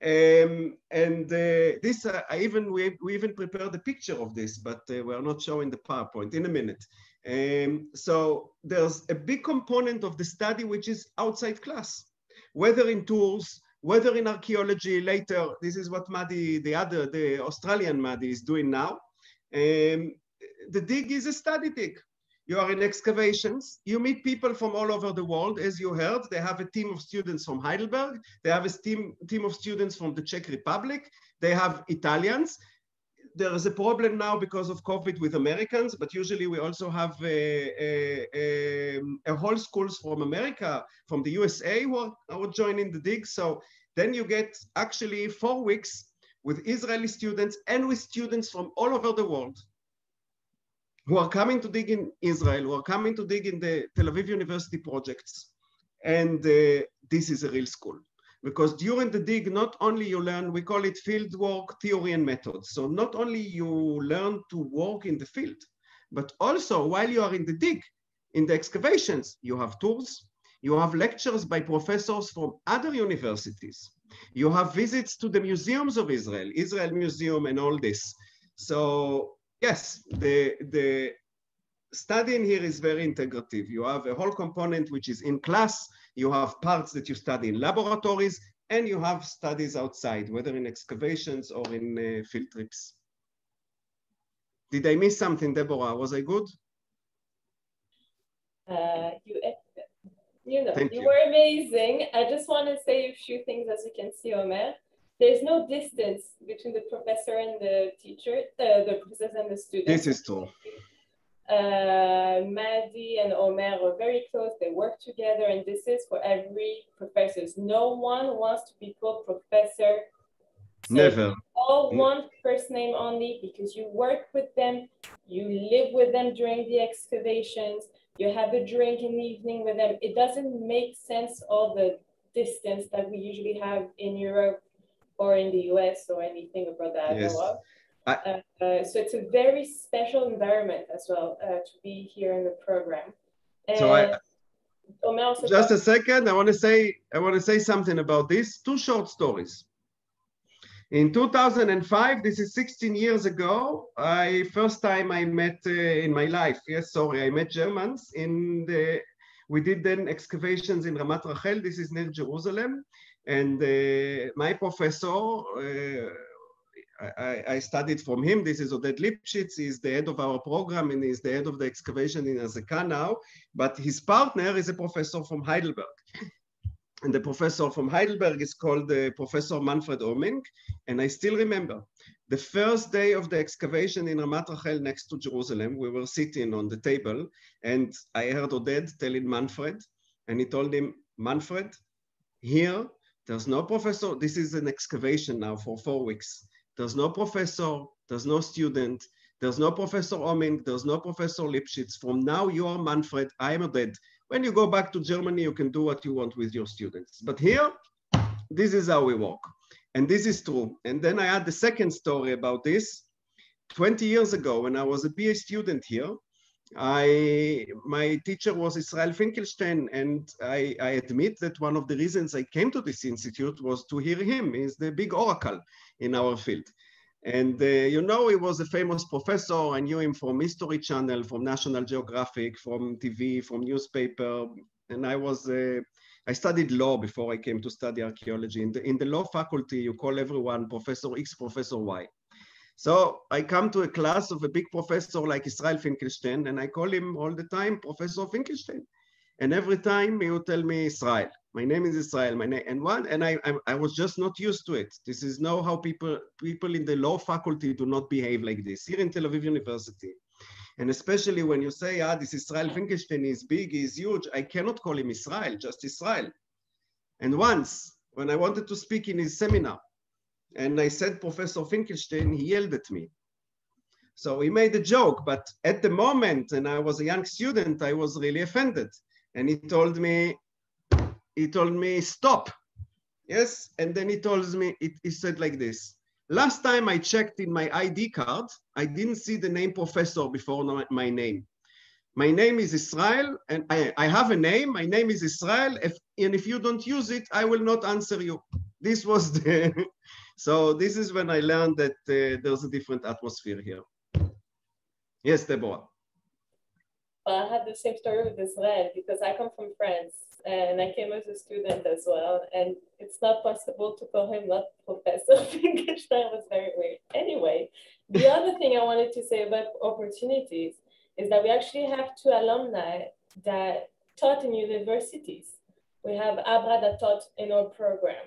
This, we even prepared a picture of this, but we're not showing the PowerPoint in a minute. So there's a big component of the study which is outside class, whether in tours, whether in archaeology later. This is what Maddie, the Australian Maddie is doing now. The dig is a study dig. You are in excavations, you meet people from all over the world. As you heard, they have a team of students from Heidelberg, they have a team of students from the Czech Republic, they have Italians. There is a problem now because of COVID with Americans, but usually we also have a whole schools from America, from the USA who are joining the dig. So then you get actually 4 weeks with Israeli students and with students from all over the world who are coming to dig in Israel, who are coming to dig in the Tel Aviv University projects. And this is a real school. Because during the dig, not only you learn, we call it field work, theory, and methods. So not only you learn to work in the field, but also while you are in the dig, in the excavations, you have tours, you have lectures by professors from other universities. You have visits to the museums of Israel, Israel Museum and all this. So yes, the studying here is very integrative. You have a whole component which is in class, you have parts that you study in laboratories, and you have studies outside, whether in excavations or in field trips. Did I miss something, Deborah? Was I good?
You were amazing. I just want to say a few things. As you can see, Omer, there's no distance between the professor and the teacher, the professors and the students.
This is true.
Maddie and Omer are very close. They work together, and this is for every professor. No one wants to be called professor. So
never.
All one first name only, because you work with them, you live with them during the excavations, you have a drink in the evening with them. It doesn't make sense all the distance that we usually have in Europe or in the US or anything abroad that I know of. So it's a very special environment as well to be here in the program. And
so just a second, I want to say something about this. 2 short stories. In 2005, this is 16 years ago, first time I met in my life, I met Germans we did then excavations in Ramat Rachel, this is near Jerusalem, and my professor, I studied from him. This is Oded Lipschitz. He's the head of our program and he's the head of the excavation in Azekah now. But his partner is a professor from Heidelberg. And the professor from Heidelberg is called Professor Manfred Oming. And I still remember the first day of the excavation in Ramat Rachel next to Jerusalem, we were sitting on the table and I heard Oded telling Manfred, and he told him, Manfred, here, there's no professor. This is an excavation now for 4 weeks. There's no professor, there's no student, There's no Professor Oming, there's no Professor Lipschitz. From now, you are Manfred, I am Oded. When you go back to Germany, you can do what you want with your students. But here, this is how we work. And this is true. And then I had the second story about this. 20 years ago, when I was a BA student here, my teacher was Israel Finkelstein, and I admit that one of the reasons I came to this institute was to hear him. He's the big oracle in our field. And you know, he was a famous professor. I knew him from History Channel, from National Geographic, from TV, from newspaper. And I studied law before I came to study archaeology. In the law faculty, you call everyone Professor X, Professor Y. So I come to a class of a big professor like Israel Finkelstein, and I call him all the time Professor Finkelstein. And every time he would tell me Israel. My name is Israel. I was just not used to it. This is not how people in the law faculty do not behave like this here in Tel Aviv University. And especially when you say, this Israel Finkelstein is big, he's huge. I cannot call him Israel, just Israel. And once, when I wanted to speak in his seminar, and I said Professor Finkelstein, he yelled at me. So he made a joke, but at the moment, and I was a young student, I was really offended. And he told me, stop. Yes, and then he said like this. Last time I checked in my ID card, I didn't see the name professor before my name. My name is Israel, and I have a name. My name is Israel, and if you don't use it, I will not answer you. This was the... So this is when I learned that there's a different atmosphere here. Yes, Deborah.
I had the same story with Israel because I come from France and I came as a student as well. And it's not possible to call him not Professor Finkelstein. Was very weird. Anyway, the other thing I wanted to say about opportunities is that we actually have 2 alumni that taught in universities. We have Abra that taught in our program.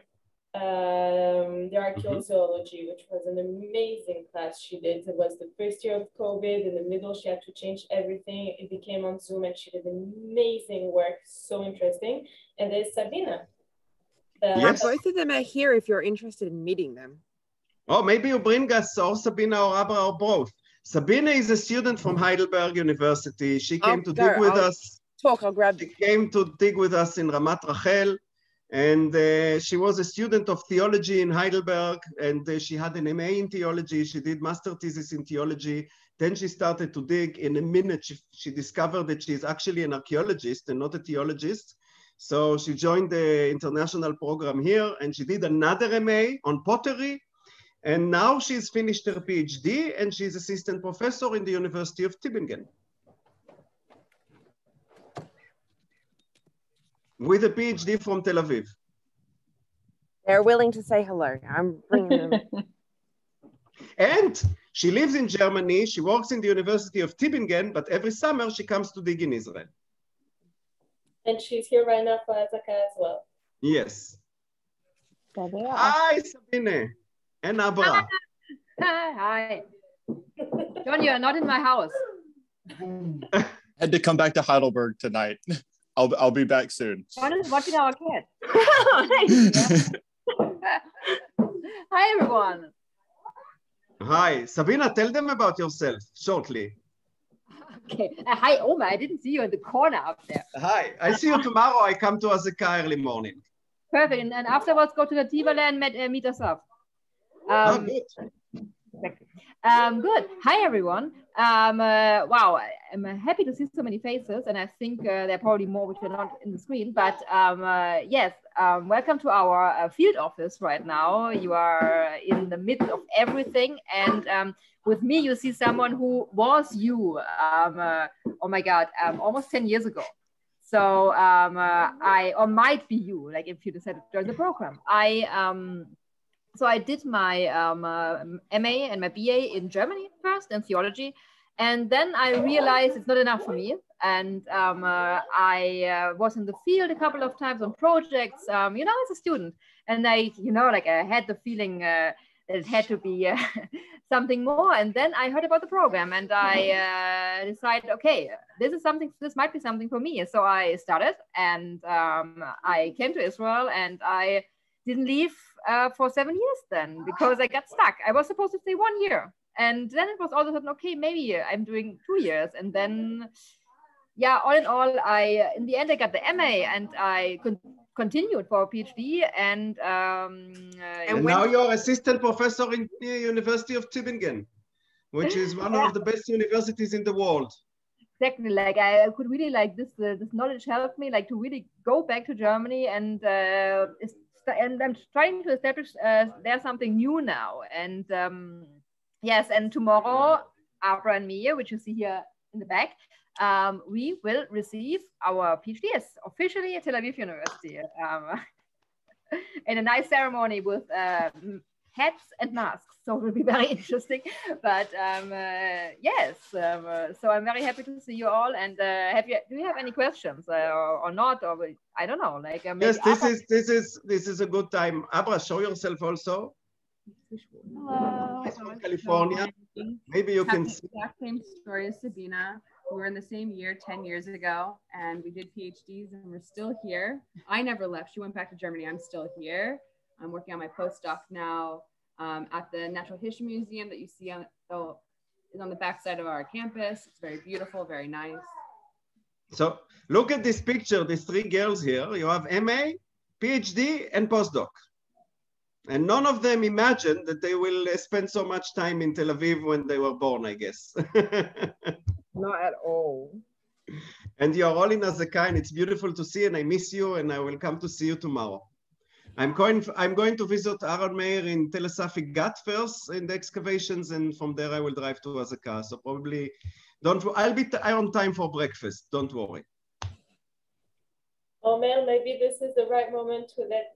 The Archaeology, which was an amazing class she did. It was the first year of COVID. In the middle, she had to change everything. It became on Zoom, and she did amazing work, so interesting. And there's Sabrina.
Yes. Both of them are here if you're interested in meeting them.
Oh, maybe you bring us or Sabina or Abra or both. Sabina is a student from Heidelberg University. She came to dig with us.
I'll grab
She came to dig with us in Ramat Rachel. And she was a student of theology in Heidelberg, and she had an MA in theology. She did master thesis in theology. Then she started to dig. In a minute, she discovered that she's actually an archaeologist and not a theologist. So she joined the international program here, and she did another MA on pottery. And now she's finished her PhD, and she's assistant professor in the University of Tübingen. With a PhD from Tel Aviv.
They're willing to say hello. I'm bringing them.
And she lives in Germany. She works in the University of Tübingen, but every summer she comes to dig in Israel.
And she's here right now for Azaka as well.
Yes.
There they are.
Hi, Sabine. And Abra.
Hi. John, you're not in my house.
I had to come back to Heidelberg tonight. I'll be back soon.
John is watching our kid. Hi, everyone.
Hi. Sabina, tell them about yourself shortly.
Okay. Hi, Oma. I didn't see you in the corner up there.
Hi. I see you tomorrow. I come to Azaka early morning.
Perfect. And afterwards, go to the Tivala and meet us up.
Good.
Exactly. Good. Hi, everyone. Wow, I'm happy to see so many faces, and I think there are probably more which are not in the screen. But yes, welcome to our field office right now. You are in the midst of everything, and with me, you see someone who was you. Oh my God, almost 10 years ago. So or might be you, like if you decided to join the program. So I did my MA and my BA in Germany first in theology. And then I realized it's not enough for me. And I was in the field a couple of times on projects, you know, as a student. And I, you know, like I had the feeling that it had to be something more. And then I heard about the program and I decided, okay, this might be something for me. So I started and I came to Israel and I didn't leave for 7 years then because I got stuck. I was supposed to stay 1 year And then it was all of a sudden, okay, maybe I'm doing 2 years. And then, yeah, all in all, in the end, I got the MA and I continued for a PhD. And
now you're assistant professor in the University of Tübingen, which is one of the best universities in the world.
Exactly, like I could really like this knowledge helped me like to really go back to Germany and I'm trying to establish there's something new now. And yes, and tomorrow, Abra and me, which you see here in the back, we will receive our PhDs officially at Tel Aviv University in a nice ceremony with hats and masks. So it will be very interesting. But yes, so I'm very happy to see you all. And do you have any questions or not? Or I don't know. Like
yes, this is a good time. Abra, show yourself also.
Hello.
From California. Maybe you can see.
The exact same story as Sabrina. We were in the same year 10 years ago, and we did PhDs, and we're still here. I never left. She went back to Germany. I'm still here. I'm working on my postdoc now at the Natural History Museum that you see on the back side of our campus. It's very beautiful, very nice.
So look at this picture, these three girls here. You have MA, PhD, and postdoc. And none of them imagined that they will spend so much time in Tel Aviv when they were born, I guess.
Not at all.
And you're all in Azekah, and it's beautiful to see, and I miss you, and I will come to see you tomorrow. I'm going to visit Aaron Meir in Tel Aviv Gat first in the excavations, and from there I will drive to Azekah. So probably, I'll be on time for breakfast, don't worry.
Omer, maybe this is the right moment to let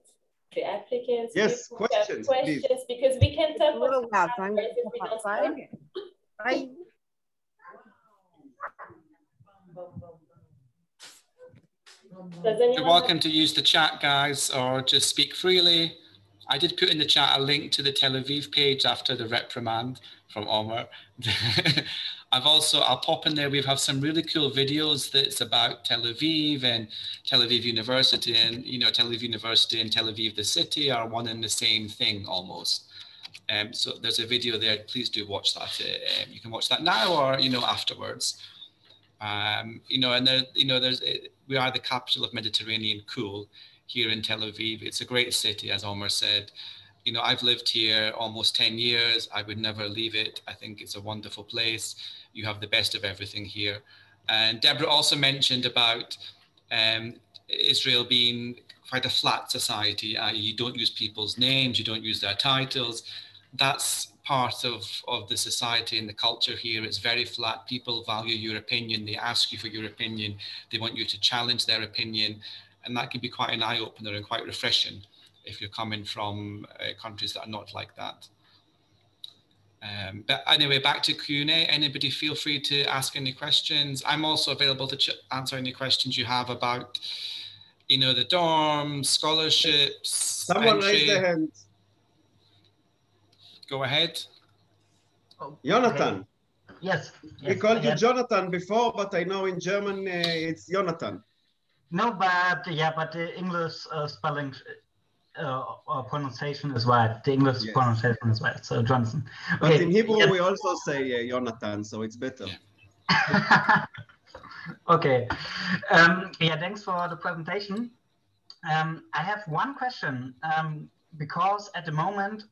the applicants
questions
because we can talk
about
Bye.
You're welcome to use the chat, guys, or just speak freely. I did put in the chat a link to the Tel Aviv page after the reprimand from Omer. I'll pop in there. We have some really cool videos that's about Tel Aviv and Tel Aviv University, and Tel Aviv University and Tel Aviv the city are one and the same thing almost. So there's a video there. Please do watch that. You can watch that now or afterwards. We are the capital of Mediterranean cool here in Tel Aviv. It's a great city, as Omer said. I've lived here almost 10 years. I would never leave it. I think it's a wonderful place. You have the best of everything here. And Deborah also mentioned about Israel being quite a flat society. You don't use people's names, you don't use their titles. That's part of the society and the culture here. It's very flat. People value your opinion. They ask you for your opinion. They want you to challenge their opinion. And that can be quite an eye-opener and quite refreshing if you're coming from countries that are not like that. But anyway, back to Q&A. Anybody feel free to ask any questions. I'm also available to answer any questions you have about, the dorms, scholarships.
Someone raised their hand.
Go ahead.
Jonathan.
Okay. Yes.
We called you Jonathan before, but I know in German it's Jonathan.
No, but the English spelling or pronunciation is right. The English pronunciation is right. So Jonathan.
But in Hebrew we also say Jonathan, so it's better.
Okay. Thanks for the presentation. I have one question because at the moment,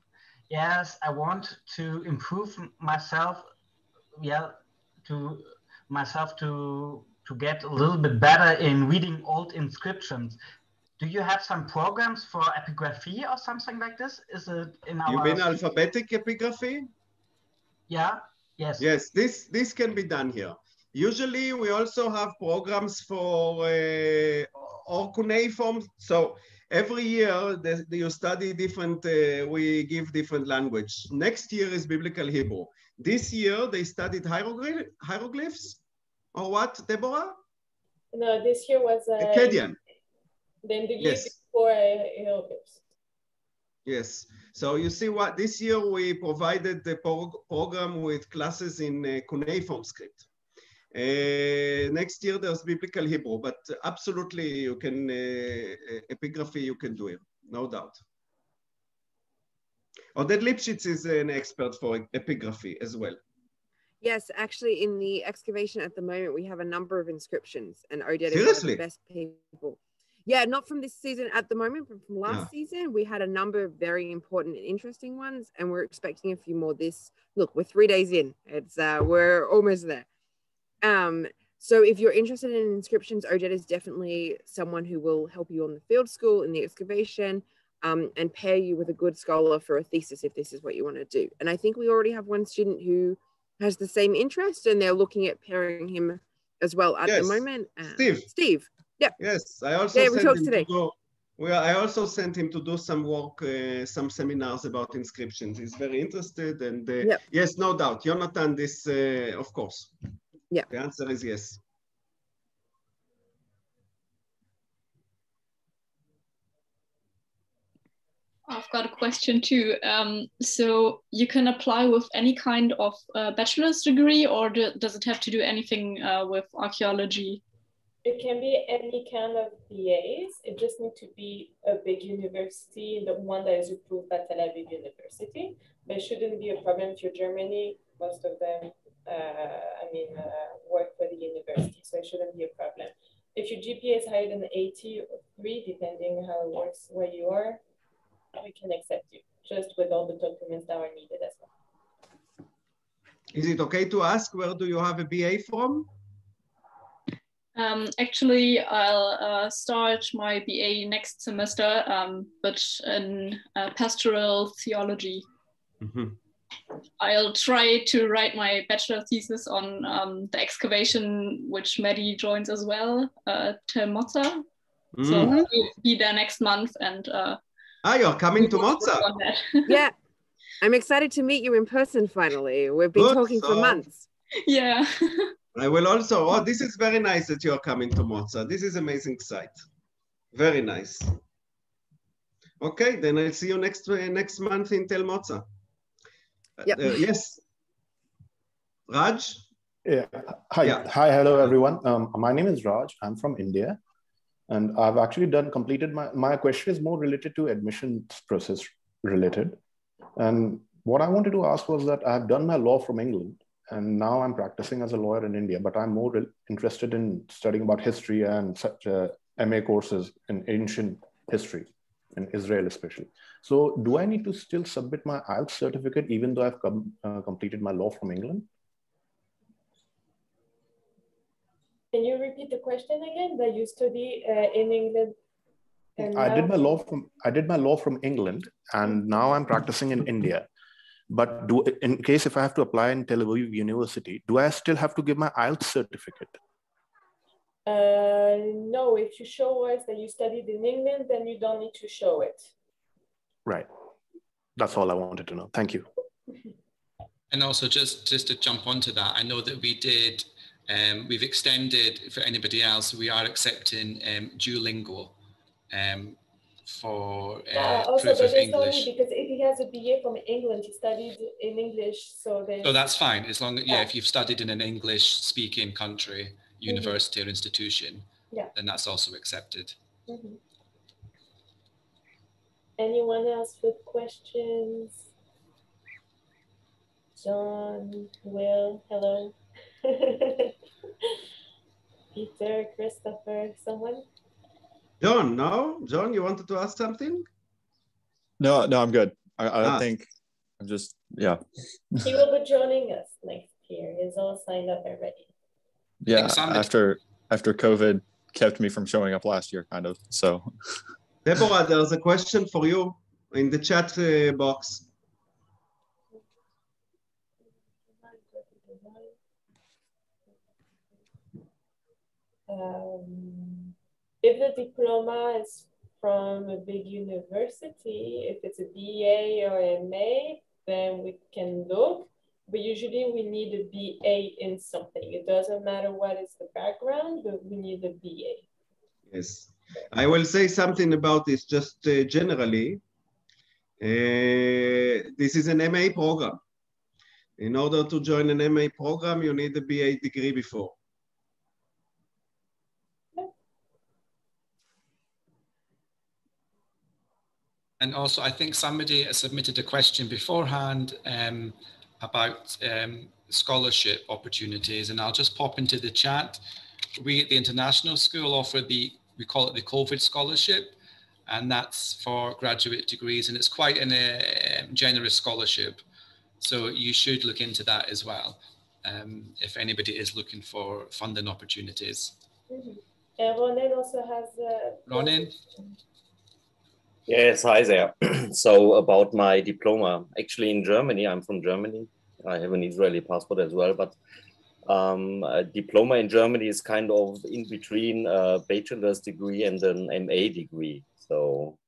yes, I want to improve myself. To get a little bit better in reading old inscriptions. Do you have some programs for epigraphy or something like this? Is it in our...
You mean alphabetic epigraphy?
Yeah, yes.
Yes, this can be done here. Usually we also have programs for or cuneiform. So every year you study different, we give different language. Next year is Biblical Hebrew. This year they studied hieroglyphs. Or what, Deborah?
No, this year was
Akkadian.
Then the year before hieroglyphs.
Yes. So you see what this year we provided the program with classes in cuneiform script. Next year there's Biblical Hebrew, but absolutely you can epigraphy you can do it, no doubt. Oded Lipschitz is an expert for epigraphy as well.
Yes, actually, in the excavation at the moment, we have a number of inscriptions, and Oded is one of
Seriously?
the best people. Yeah, not from this season at the moment, but from last season, we had a number of very important and interesting ones, and we're expecting a few more this. Look, we're 3 days in. It's we're almost there. So if you're interested in inscriptions, Oded is definitely someone who will help you on the field school, in the excavation, and pair you with a good scholar for a thesis if this is what you want to do. And I think we already have one student who has the same interest, and they're looking at pairing him as well at the moment. Steve. Yeah.
Yes, I also sent him to go. I also sent him to do some work, some seminars about inscriptions. He's very interested, and yes, no doubt, Jonathan. This, of course.
Yeah.
The answer is yes.
I've got a question too. So you can apply with any kind of bachelor's degree, or does it have to do anything with archaeology?
It can be any kind of BAs. It just needs to be a big university, the one that is approved by Tel Aviv University. But it shouldn't be a problem if you're Germany. Most of them, work for the university, so it shouldn't be a problem. If your GPA is higher than 80 or 3, depending how it works where you are, we can accept you, just with all the documents that are needed as well.
Is it okay to ask, where do you have a BA from?
Actually, I'll start my BA next semester, but in pastoral theology.
Mm-hmm.
I'll try to write my bachelor thesis on the excavation, which Maddie joins as well, Tel Motza. So I'll be there next month, and
you're coming to Motza.
Yeah, I'm excited to meet you in person finally. We've been talking for months.
Yeah.
I will also, this is very nice that you're coming to Motza. This is amazing site. Very nice. Okay, then I'll see you next month in Tel Motza. Yes. Raj?
Yeah. Hi. Yeah. Hi, hello, everyone. My name is Raj. I'm from India. And I've actually completed my question is more related to admissions process related. And what I wanted to ask was that I've done my law from England, and now I'm practicing as a lawyer in India, but I'm more interested in studying about history and such MA courses in ancient history, in Israel especially. So do I need to still submit my IELTS certificate even though I've completed my law from England?
Can you repeat the question again? That you study in England?
I did my law from England, and now I'm practicing in India. But in case if I have to apply in Tel Aviv University, do I still have to give my IELTS certificate?
No, if you show us that you studied in England, then you don't need to show it.
Right. That's all I wanted to know. Thank you.
And also just to jump onto that, I know that we did, we've extended for anybody else, we are accepting Duolingo for
also,
proof
but
of
it's
English.
only because if he has a BA from England, he studied in English, so there's...
So that's fine, as long as, if you've studied in an English-speaking country, university or institution, then that's also accepted.
Anyone else with questions? John, Will, hello. Peter, Christopher, someone?
John, no? John, you wanted to ask something?
No, I'm good. I think I'm just, yeah.
He will be joining us next year. He's all signed up already.
Yeah, after COVID kept me from showing up last year, kind of, so.
Deborah, there's a question for you in the chat box.
If the diploma is from a big university, if it's a BA or MA, then we can look. But usually we need a BA in something. It doesn't matter what is the background, but we need a BA.
Yes, I will say something about this just generally. This is an MA program. In order to join an MA program, you need a BA degree before.
And also, I think somebody submitted a question beforehand about scholarship opportunities, and I'll just pop into the chat. We at the International School offer we call it the COVID scholarship, and that's for graduate degrees, and it's quite a generous scholarship. So you should look into that as well, if anybody is looking for funding opportunities.
Mm-hmm. And Ronen also has
Ronen?
Yes, hi there. So about my diploma, actually in Germany, I'm from Germany. I have an Israeli passport as well, but a diploma in Germany is kind of in between a bachelor's degree and an MA degree. So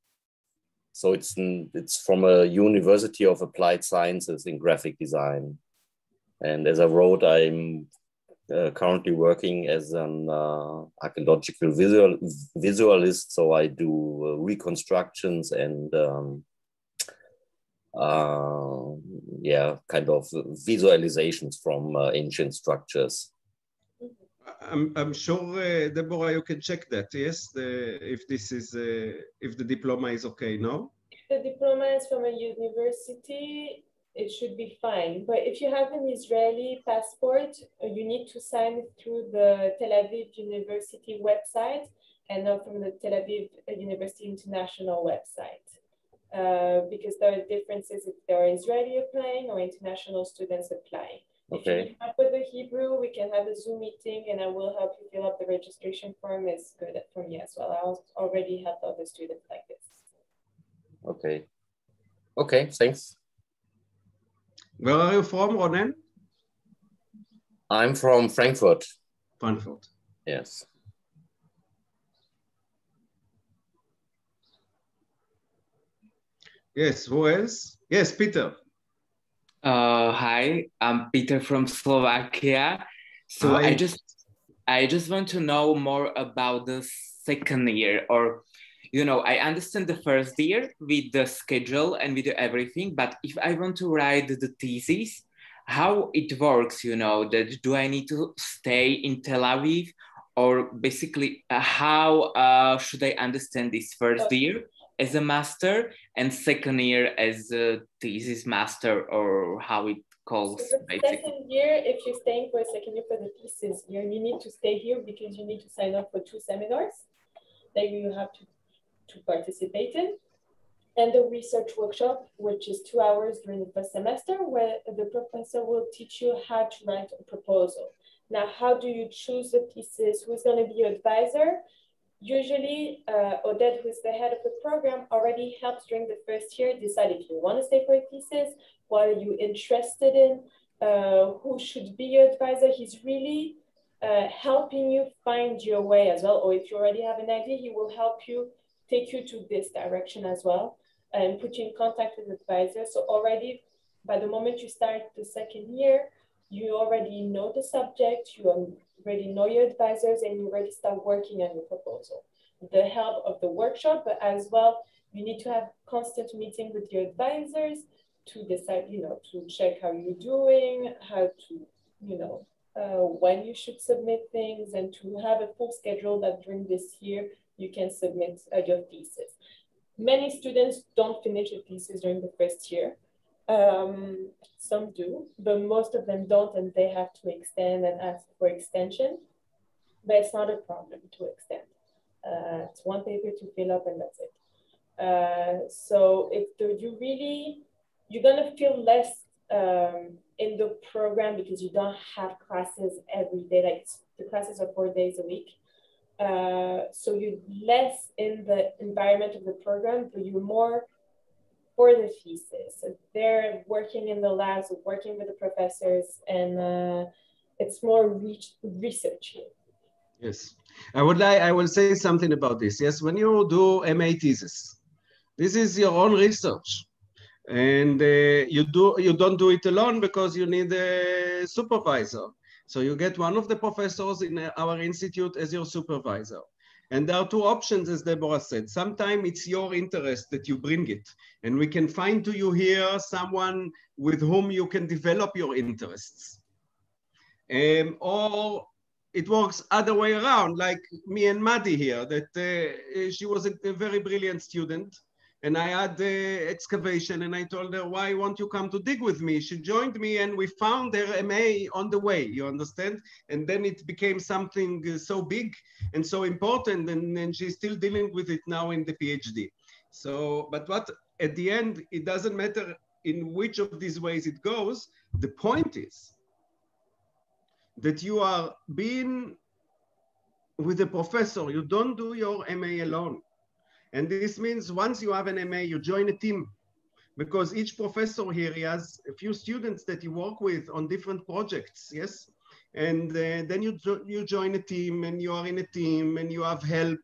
it's from a University of Applied Sciences in graphic design. And as I wrote, I'm currently working as an archaeological visualist. So I do reconstructions and kind of visualizations from ancient structures.
I'm sure, Deborah, you can check that, yes? If the diploma is okay, no?
The diploma is from a university, it should be fine. But if you have an Israeli passport, you need to sign through the Tel Aviv University website and not from the Tel Aviv University International website. Because there are differences if there are Israeli applying or international students applying.
Okay.
If you need help with the Hebrew, we can have a Zoom meeting and I will help you fill up the registration form. It's good for me as well. I already helped other students like this.
Okay. Okay, thanks.
Where are you from, Ronen?
I'm from Frankfurt.
Frankfurt.
Yes.
Yes, who else? Yes, Peter.
Hi, I'm Peter from Slovakia. So
Hi.
I just want to know more about the second year, or I understand the first year with the schedule and with everything, but if I want to write the thesis, how it works, that do I need to stay in Tel Aviv, or basically how should I understand this first year as a master and second year as a thesis master, or how it calls?
So the second year, if you're staying for a second year for the thesis year, you need to stay here because you need to sign up for 2 seminars that you have to participate in. And the research workshop, which is 2 hours during the first semester, where the professor will teach you how to write a proposal. Now, how do you choose a thesis? Who's going to be your advisor? Usually, Odette, who's the head of the program, already helps during the first year decide if you want to stay for a thesis, what are you interested in, who should be your advisor. He's really helping you find your way as well. Or if you already have an idea, he will help you, take you to this direction as well, and put you in contact with advisors. So already, by the moment you start the second year, you already know the subject, you already know your advisors, and you already start working on your proposal. The help of the workshop, but as well, you need to have constant meeting with your advisors to decide, to check how you're doing, how to, when you should submit things, and to have a full schedule that during this year, you can submit your thesis. Many students don't finish a thesis during the first year. Some do, but most of them don't, and they have to extend and ask for extension. But it's not a problem to extend. It's one paper to fill up, and that's it. So if you're gonna feel less in the program because you don't have classes every day. Like the classes are 4 days a week. So you're less in the environment of the program, but you're more for the thesis. So they're working in the labs, working with the professors, and it's more research.
Yes, I will say something about this. Yes, when you do MA thesis, this is your own research, and you don't do it alone because you need a supervisor. So you get one of the professors in our institute as your supervisor. And there are 2 options, as Deborah said. Sometimes it's your interest that you bring it, and we can find to you here someone with whom you can develop your interests. Or it works other way around, like me and Maddie here, that she was a very brilliant student, and I had excavation, and I told her, why won't you come to dig with me? She joined me, and we found her MA on the way, you understand? And then it became something so big and so important, and she's still dealing with it now in the PhD. So, but what, at the end, it doesn't matter in which of these ways it goes. The point is that you are being with a professor. You don't do your MA alone. And this means once you have an MA, you join a team, because each professor here, he has a few students that you work with on different projects, yes? And then you join a team, and you are in a team, and you have help,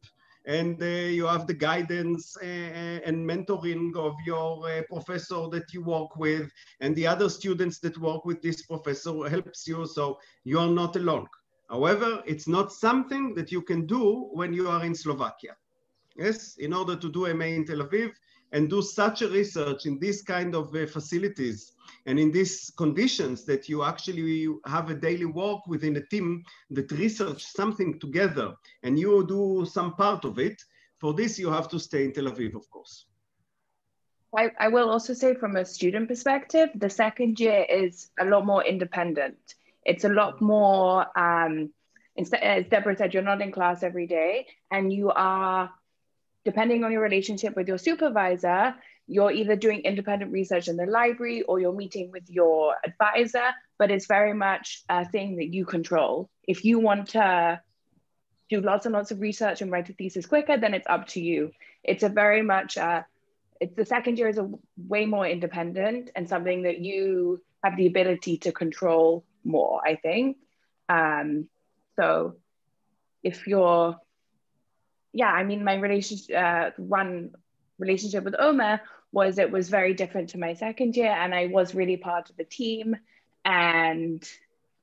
and you have the guidance and mentoring of your professor that you work with, and the other students that work with this professor helps you, so you are not alone. However, it's not something that you can do when you are in Slovakia. Yes, in order to do MA in Tel Aviv and do such a research in this kind of facilities and in these conditions that you actually have a daily work within a team that research something together and you do some part of it, for this you have to stay in Tel Aviv, of course.
I will also say from a student perspective, the second year is a lot more independent. It's a lot more, instead, as Deborah said, you're not in class every day, and you are, depending on your relationship with your supervisor, you're either doing independent research in the library or you're meeting with your advisor, but it's very much a thing that you control. If you want to do lots and lots of research and write a thesis quicker, then it's up to you. It's a very much, the second year is a way more independent and something that you have the ability to control more, I think. So if you're, yeah, I mean, my relationship, one relationship with Omer was, it was very different to my second year, and I was really part of the team, and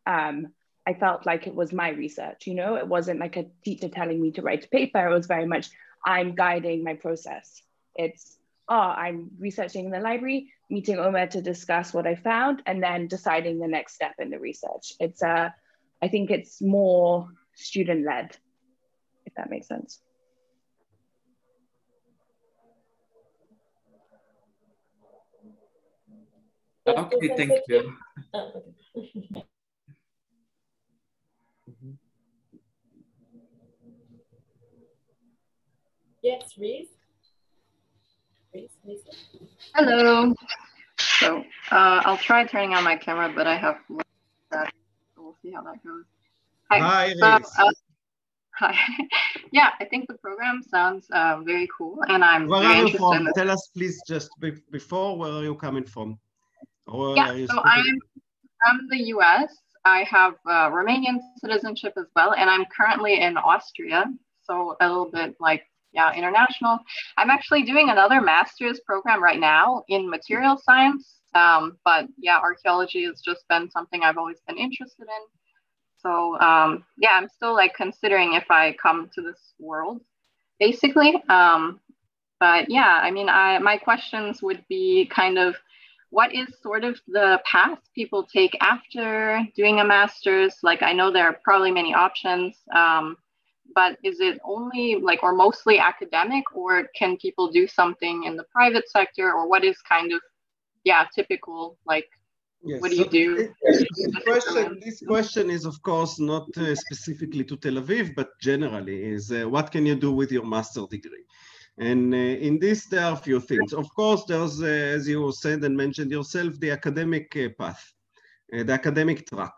I felt like it was my research, you know, it wasn't like a teacher telling me to write a paper. It was very much, I'm guiding my process. It's, I'm researching in the library, meeting Omer to discuss what I found, and then deciding the next step in the research. It's, I think it's more student-led, if that makes sense.
Okay, thank you.
Yes, Reese.
Hello. So I'll try turning on my camera, but I have that. So we'll see how that goes. Hi. Hi. Yeah, I think the program sounds very cool, and I'm
Where
very
are you
interested
from?
in this.
Tell us, please, just before, where are you coming from? Or
Yeah,
are you
so
speaking?
I'm from the US. I have Romanian citizenship as well, and I'm currently in Austria. So a little bit like, yeah, international. I'm actually doing another master's program right now in material science. But yeah, archaeology has just been something I've always been interested in. So yeah, I'm still like considering if I come to this world, basically. But yeah, I mean, my questions would be kind of, what is sort of the path people take after doing a master's? Like, I know there are probably many options, but is it only like, or mostly academic, or can people do something in the private sector, or what is kind of, yeah, typical, like,
yes,
what do you do?
This question is, of course, not specifically to Tel Aviv, but generally is what can you do with your master's degree? And in this, there are a few things. Of course, there's, as you said and mentioned yourself, the academic path, the academic track.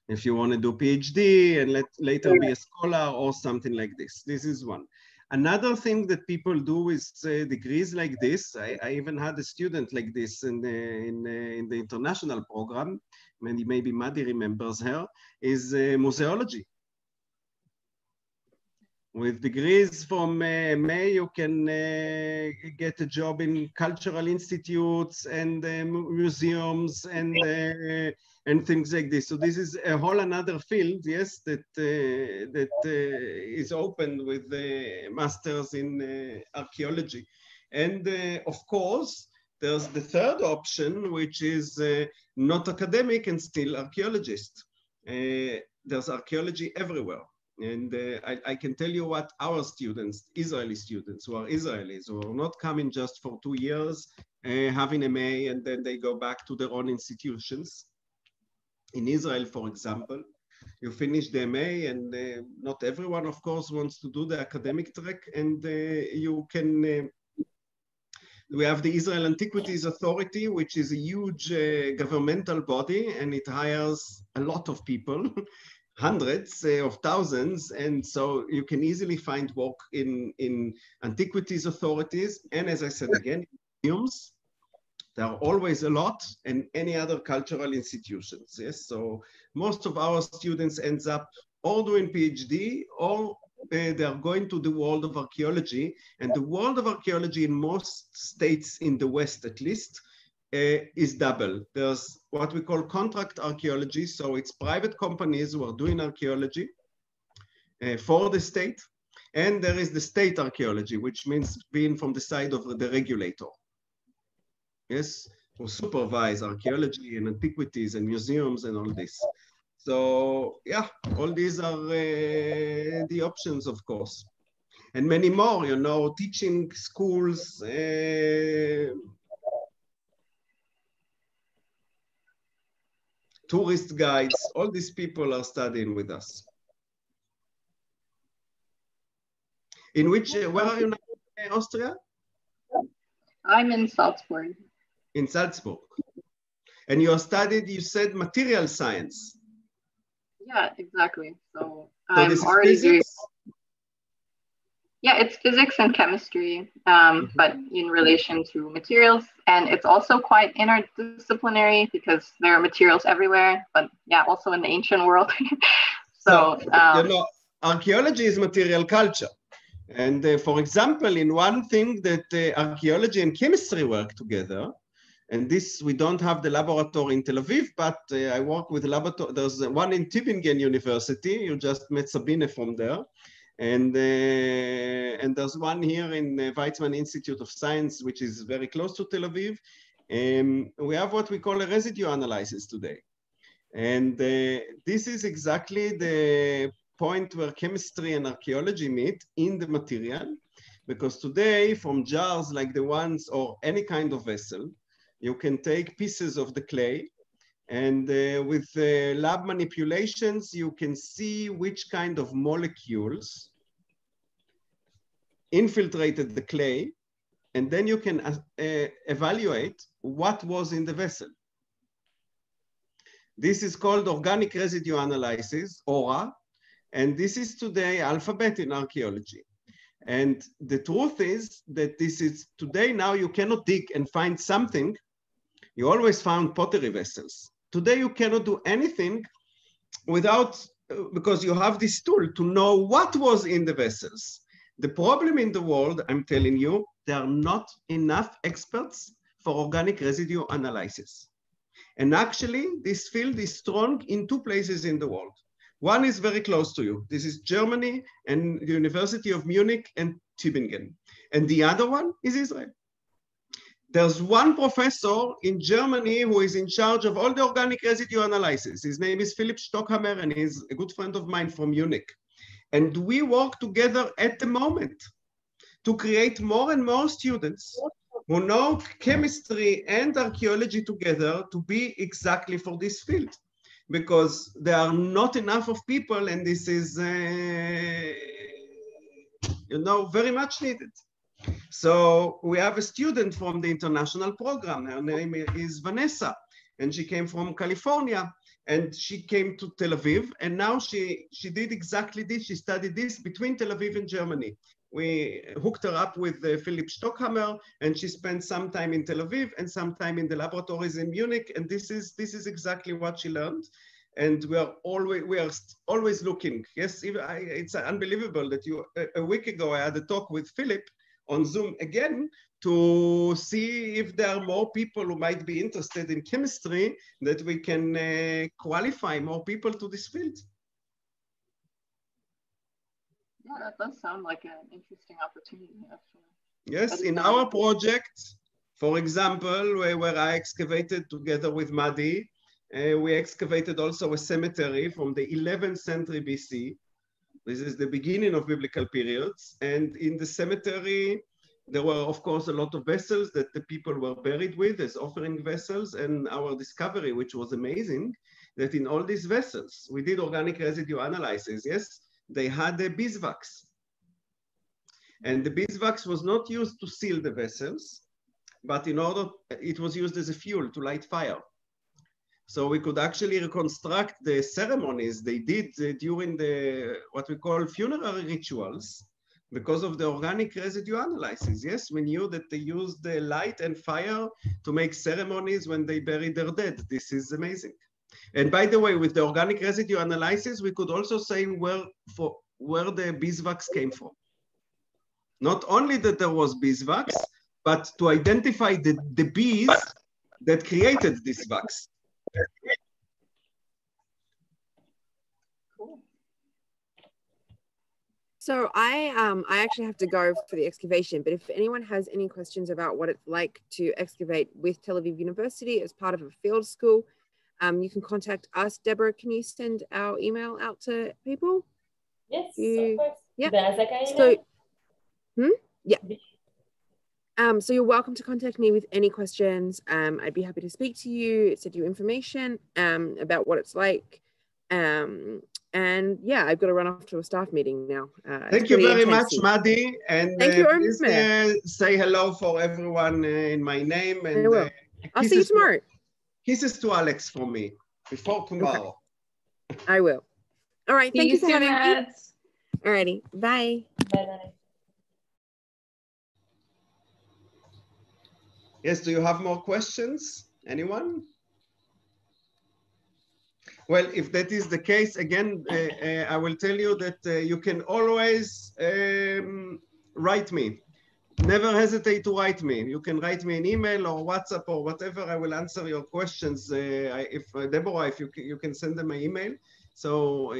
If you want to do PhD and later be a scholar or something like this. This is one. Another thing that people do with degrees like this, I even had a student like this in the international program, maybe Maddie remembers her, is museology. With degrees from MA, you can get a job in cultural institutes and museums and things like this. So this is a whole another field, yes, that is open with the masters in archaeology. And of course, there's the third option, which is not academic and still archaeologist. There's archaeology everywhere. And I can tell you what our students, Israeli students who are Israelis, who are not coming just for 2 years, having MA, and then they go back to their own institutions. In Israel, for example, you finish the MA, and not everyone, of course, wants to do the academic track, and you can, we have the Israel Antiquities Authority, which is a huge governmental body, and it hires a lot of people, hundreds of thousands, and so you can easily find work in antiquities authorities, and as I said again, museums. There are always a lot, and any other cultural institutions. Yes, so most of our students ends up or doing PhD or they are going to the world of archaeology, and the world of archaeology in most states in the West, at least, is double. There's what we call contract archaeology, so it's private companies who are doing archaeology for the state, and there is the state archaeology, which means being from the side of the regulator. Yes, who supervise archaeology and antiquities and museums and all this. So yeah, all these are the options, of course. And many more, you know, teaching schools, tourist guides, all these people are studying with us. In which, where are you now, Austria?
I'm in Salzburg.
In Salzburg. And you studied, you said, material science.
Yeah, exactly. So I'm already
physics?
Yeah, it's physics and chemistry, but in relation to materials. And it's also quite interdisciplinary because there are materials everywhere, but yeah, also in the ancient world. So,
you know, archaeology is material culture. And for example, in one thing that archaeology and chemistry work together, and this, we don't have the laboratory in Tel Aviv, but I work with laboratory. There's one in Tübingen University. You just met Sabrina from there. And there's one here in Weizmann Institute of Science, which is very close to Tel Aviv. We have what we call a residue analysis today. And this is exactly the point where chemistry and archaeology meet in the material. Because today, from jars like the ones, or any kind of vessel, you can take pieces of the clay, and with lab manipulations, you can see which kind of molecules infiltrated the clay, and then you can evaluate what was in the vessel. This is called organic residue analysis, ORA, and this is today alphabet in archaeology. And the truth is that this is today, now you cannot dig and find something. You always found pottery vessels. Today you cannot do anything without, because you have this tool to know what was in the vessels. The problem in the world, I'm telling you, there are not enough experts for organic residue analysis. And actually, this field is strong in 2 places in the world. One is very close to you. This is Germany and the University of Munich and Tübingen. And the other one is Israel. There's one professor in Germany who is in charge of all the organic residue analysis. His name is Philipp Stockhammer, and he's a good friend of mine from Munich. And we work together at the moment to create more and more students who know chemistry and archaeology together to be exactly for this field. Because there are not enough of people, and this is, you know, very much needed. So we have a student from the international program. Her name is Vanessa, and she came from California, and she came to Tel Aviv, and now she did exactly this. She studied this between Tel Aviv and Germany. We hooked her up with Philipp Stockhammer, and she spent some time in Tel Aviv and some time in the laboratories in Munich, and this is exactly what she learned. And we are always looking. Yes, it's unbelievable that a week ago I had a talk with Philipp on Zoom again to see if there are more people who might be interested in chemistry, that we can qualify more people to this field.
Yeah, that does sound like an interesting opportunity, actually.
Yes, in our project, for example, where I excavated together with Maddie, we excavated also a cemetery from the 11th century BC. This is the beginning of biblical periods. And in the cemetery, there were, of course, a lot of vessels that the people were buried with as offering vessels. And our discovery, which was amazing, that in all these vessels, we did organic residue analysis, yes, they had the beeswax. And the beeswax was not used to seal the vessels, but in order, it was used as a fuel to light fire. So we could actually reconstruct the ceremonies they did during the, what we call funerary rituals, because of the organic residue analysis. Yes, we knew that they used the light and fire to make ceremonies when they buried their dead. This is amazing. And by the way, with the organic residue analysis, we could also say where the beeswax came from. Not only that there was beeswax, but to identify the bees that created this wax.
So I actually have to go for the excavation, but if anyone has any questions about what it's like to excavate with Tel Aviv University as part of a field school, you can contact us. Deborah, can you send our email out to people?
Yes, of course.
Yeah.
So,
yeah. So you're welcome to contact me with any questions. I'd be happy to speak to you, send you information about what it's like. And yeah, I've got to run off to a staff meeting now.
Thank you very much, Maddie. And
thank you,
please say hello for everyone in my name. And
I will. I'll see you tomorrow.
Kisses to Alex from me before tomorrow.
Okay. I will. All right. Thank you for having me. All righty. Bye.
Bye-bye.
Yes, do you have more questions? Anyone? Well, if that is the case, again, I will tell you that you can always write me. Never hesitate to write me. You can write me an email or WhatsApp or whatever. I will answer your questions. Deborah, if you can send them an email. So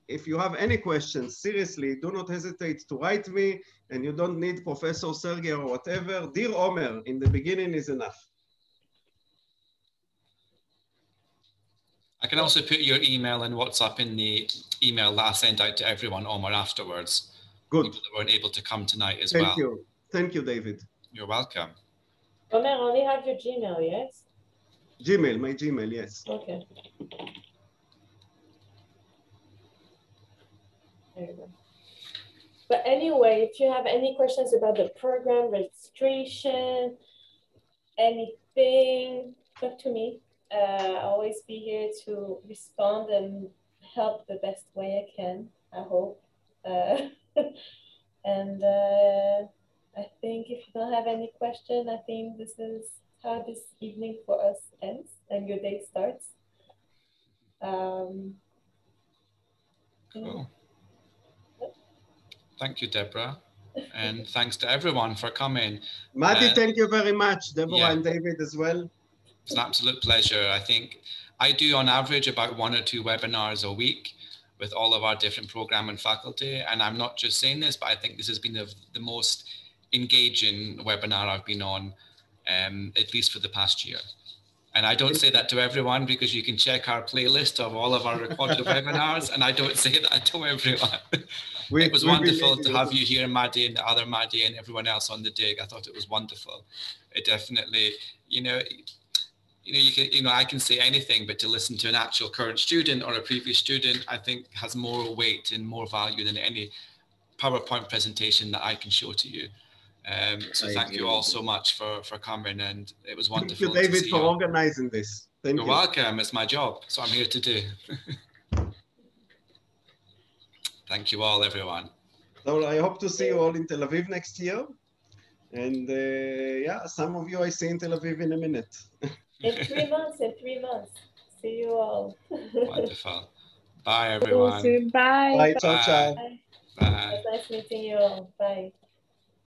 if you have any questions, seriously, do not hesitate to write me, and you don't need Professor Sergey or whatever. Dear Omer, in the beginning is enough.
I can also put your email and WhatsApp in the email that I sent out to everyone, Omer, afterwards.
Good.
People that weren't able to come tonight as well.
Thank you. Thank you, David.
You're welcome.
Omer, I only have your Gmail, yes?
Gmail, my Gmail, yes.
Okay. There you go. But anyway, if you have any questions about the program, registration, anything, talk to me. I'll always be here to respond and help the best way I can, I hope. And I think if you don't have any question, I think this is how this evening for us ends and your day starts.
Cool. Thank you, Deborah. And thanks to everyone for coming.
Maddie, thank you very much. Deborah and David as well.
It's an absolute pleasure. I think I do on average about 1 or 2 webinars a week with all of our different program and faculty. And I'm not just saying this, but I think this has been the most engaging webinar I've been on, at least for the past year. And I don't say that to everyone, because you can check our playlist of all of our recorded webinars, and I don't say that to everyone. It was wonderful to have you here, Maddie, and the other Maddie, and everyone else on the dig. I thought it was wonderful. It definitely, I can say anything, but to listen to an actual current student or a previous student, I think has more weight and more value than any PowerPoint presentation that I can show to you. So thank you all so much for coming, and it was wonderful.
Thank you, David, for organizing this. Thank you.
You're welcome. It's my job. It's what I'm here to do. Thank you all, everyone.
So I hope to see you all in Tel Aviv next year. And yeah, some of you I see in Tel Aviv in a minute.
In 3 months, See you all.
Wonderful. Bye, everyone.
Bye.
Bye. Ciao, ciao.
Bye. It was nice meeting you all. Bye.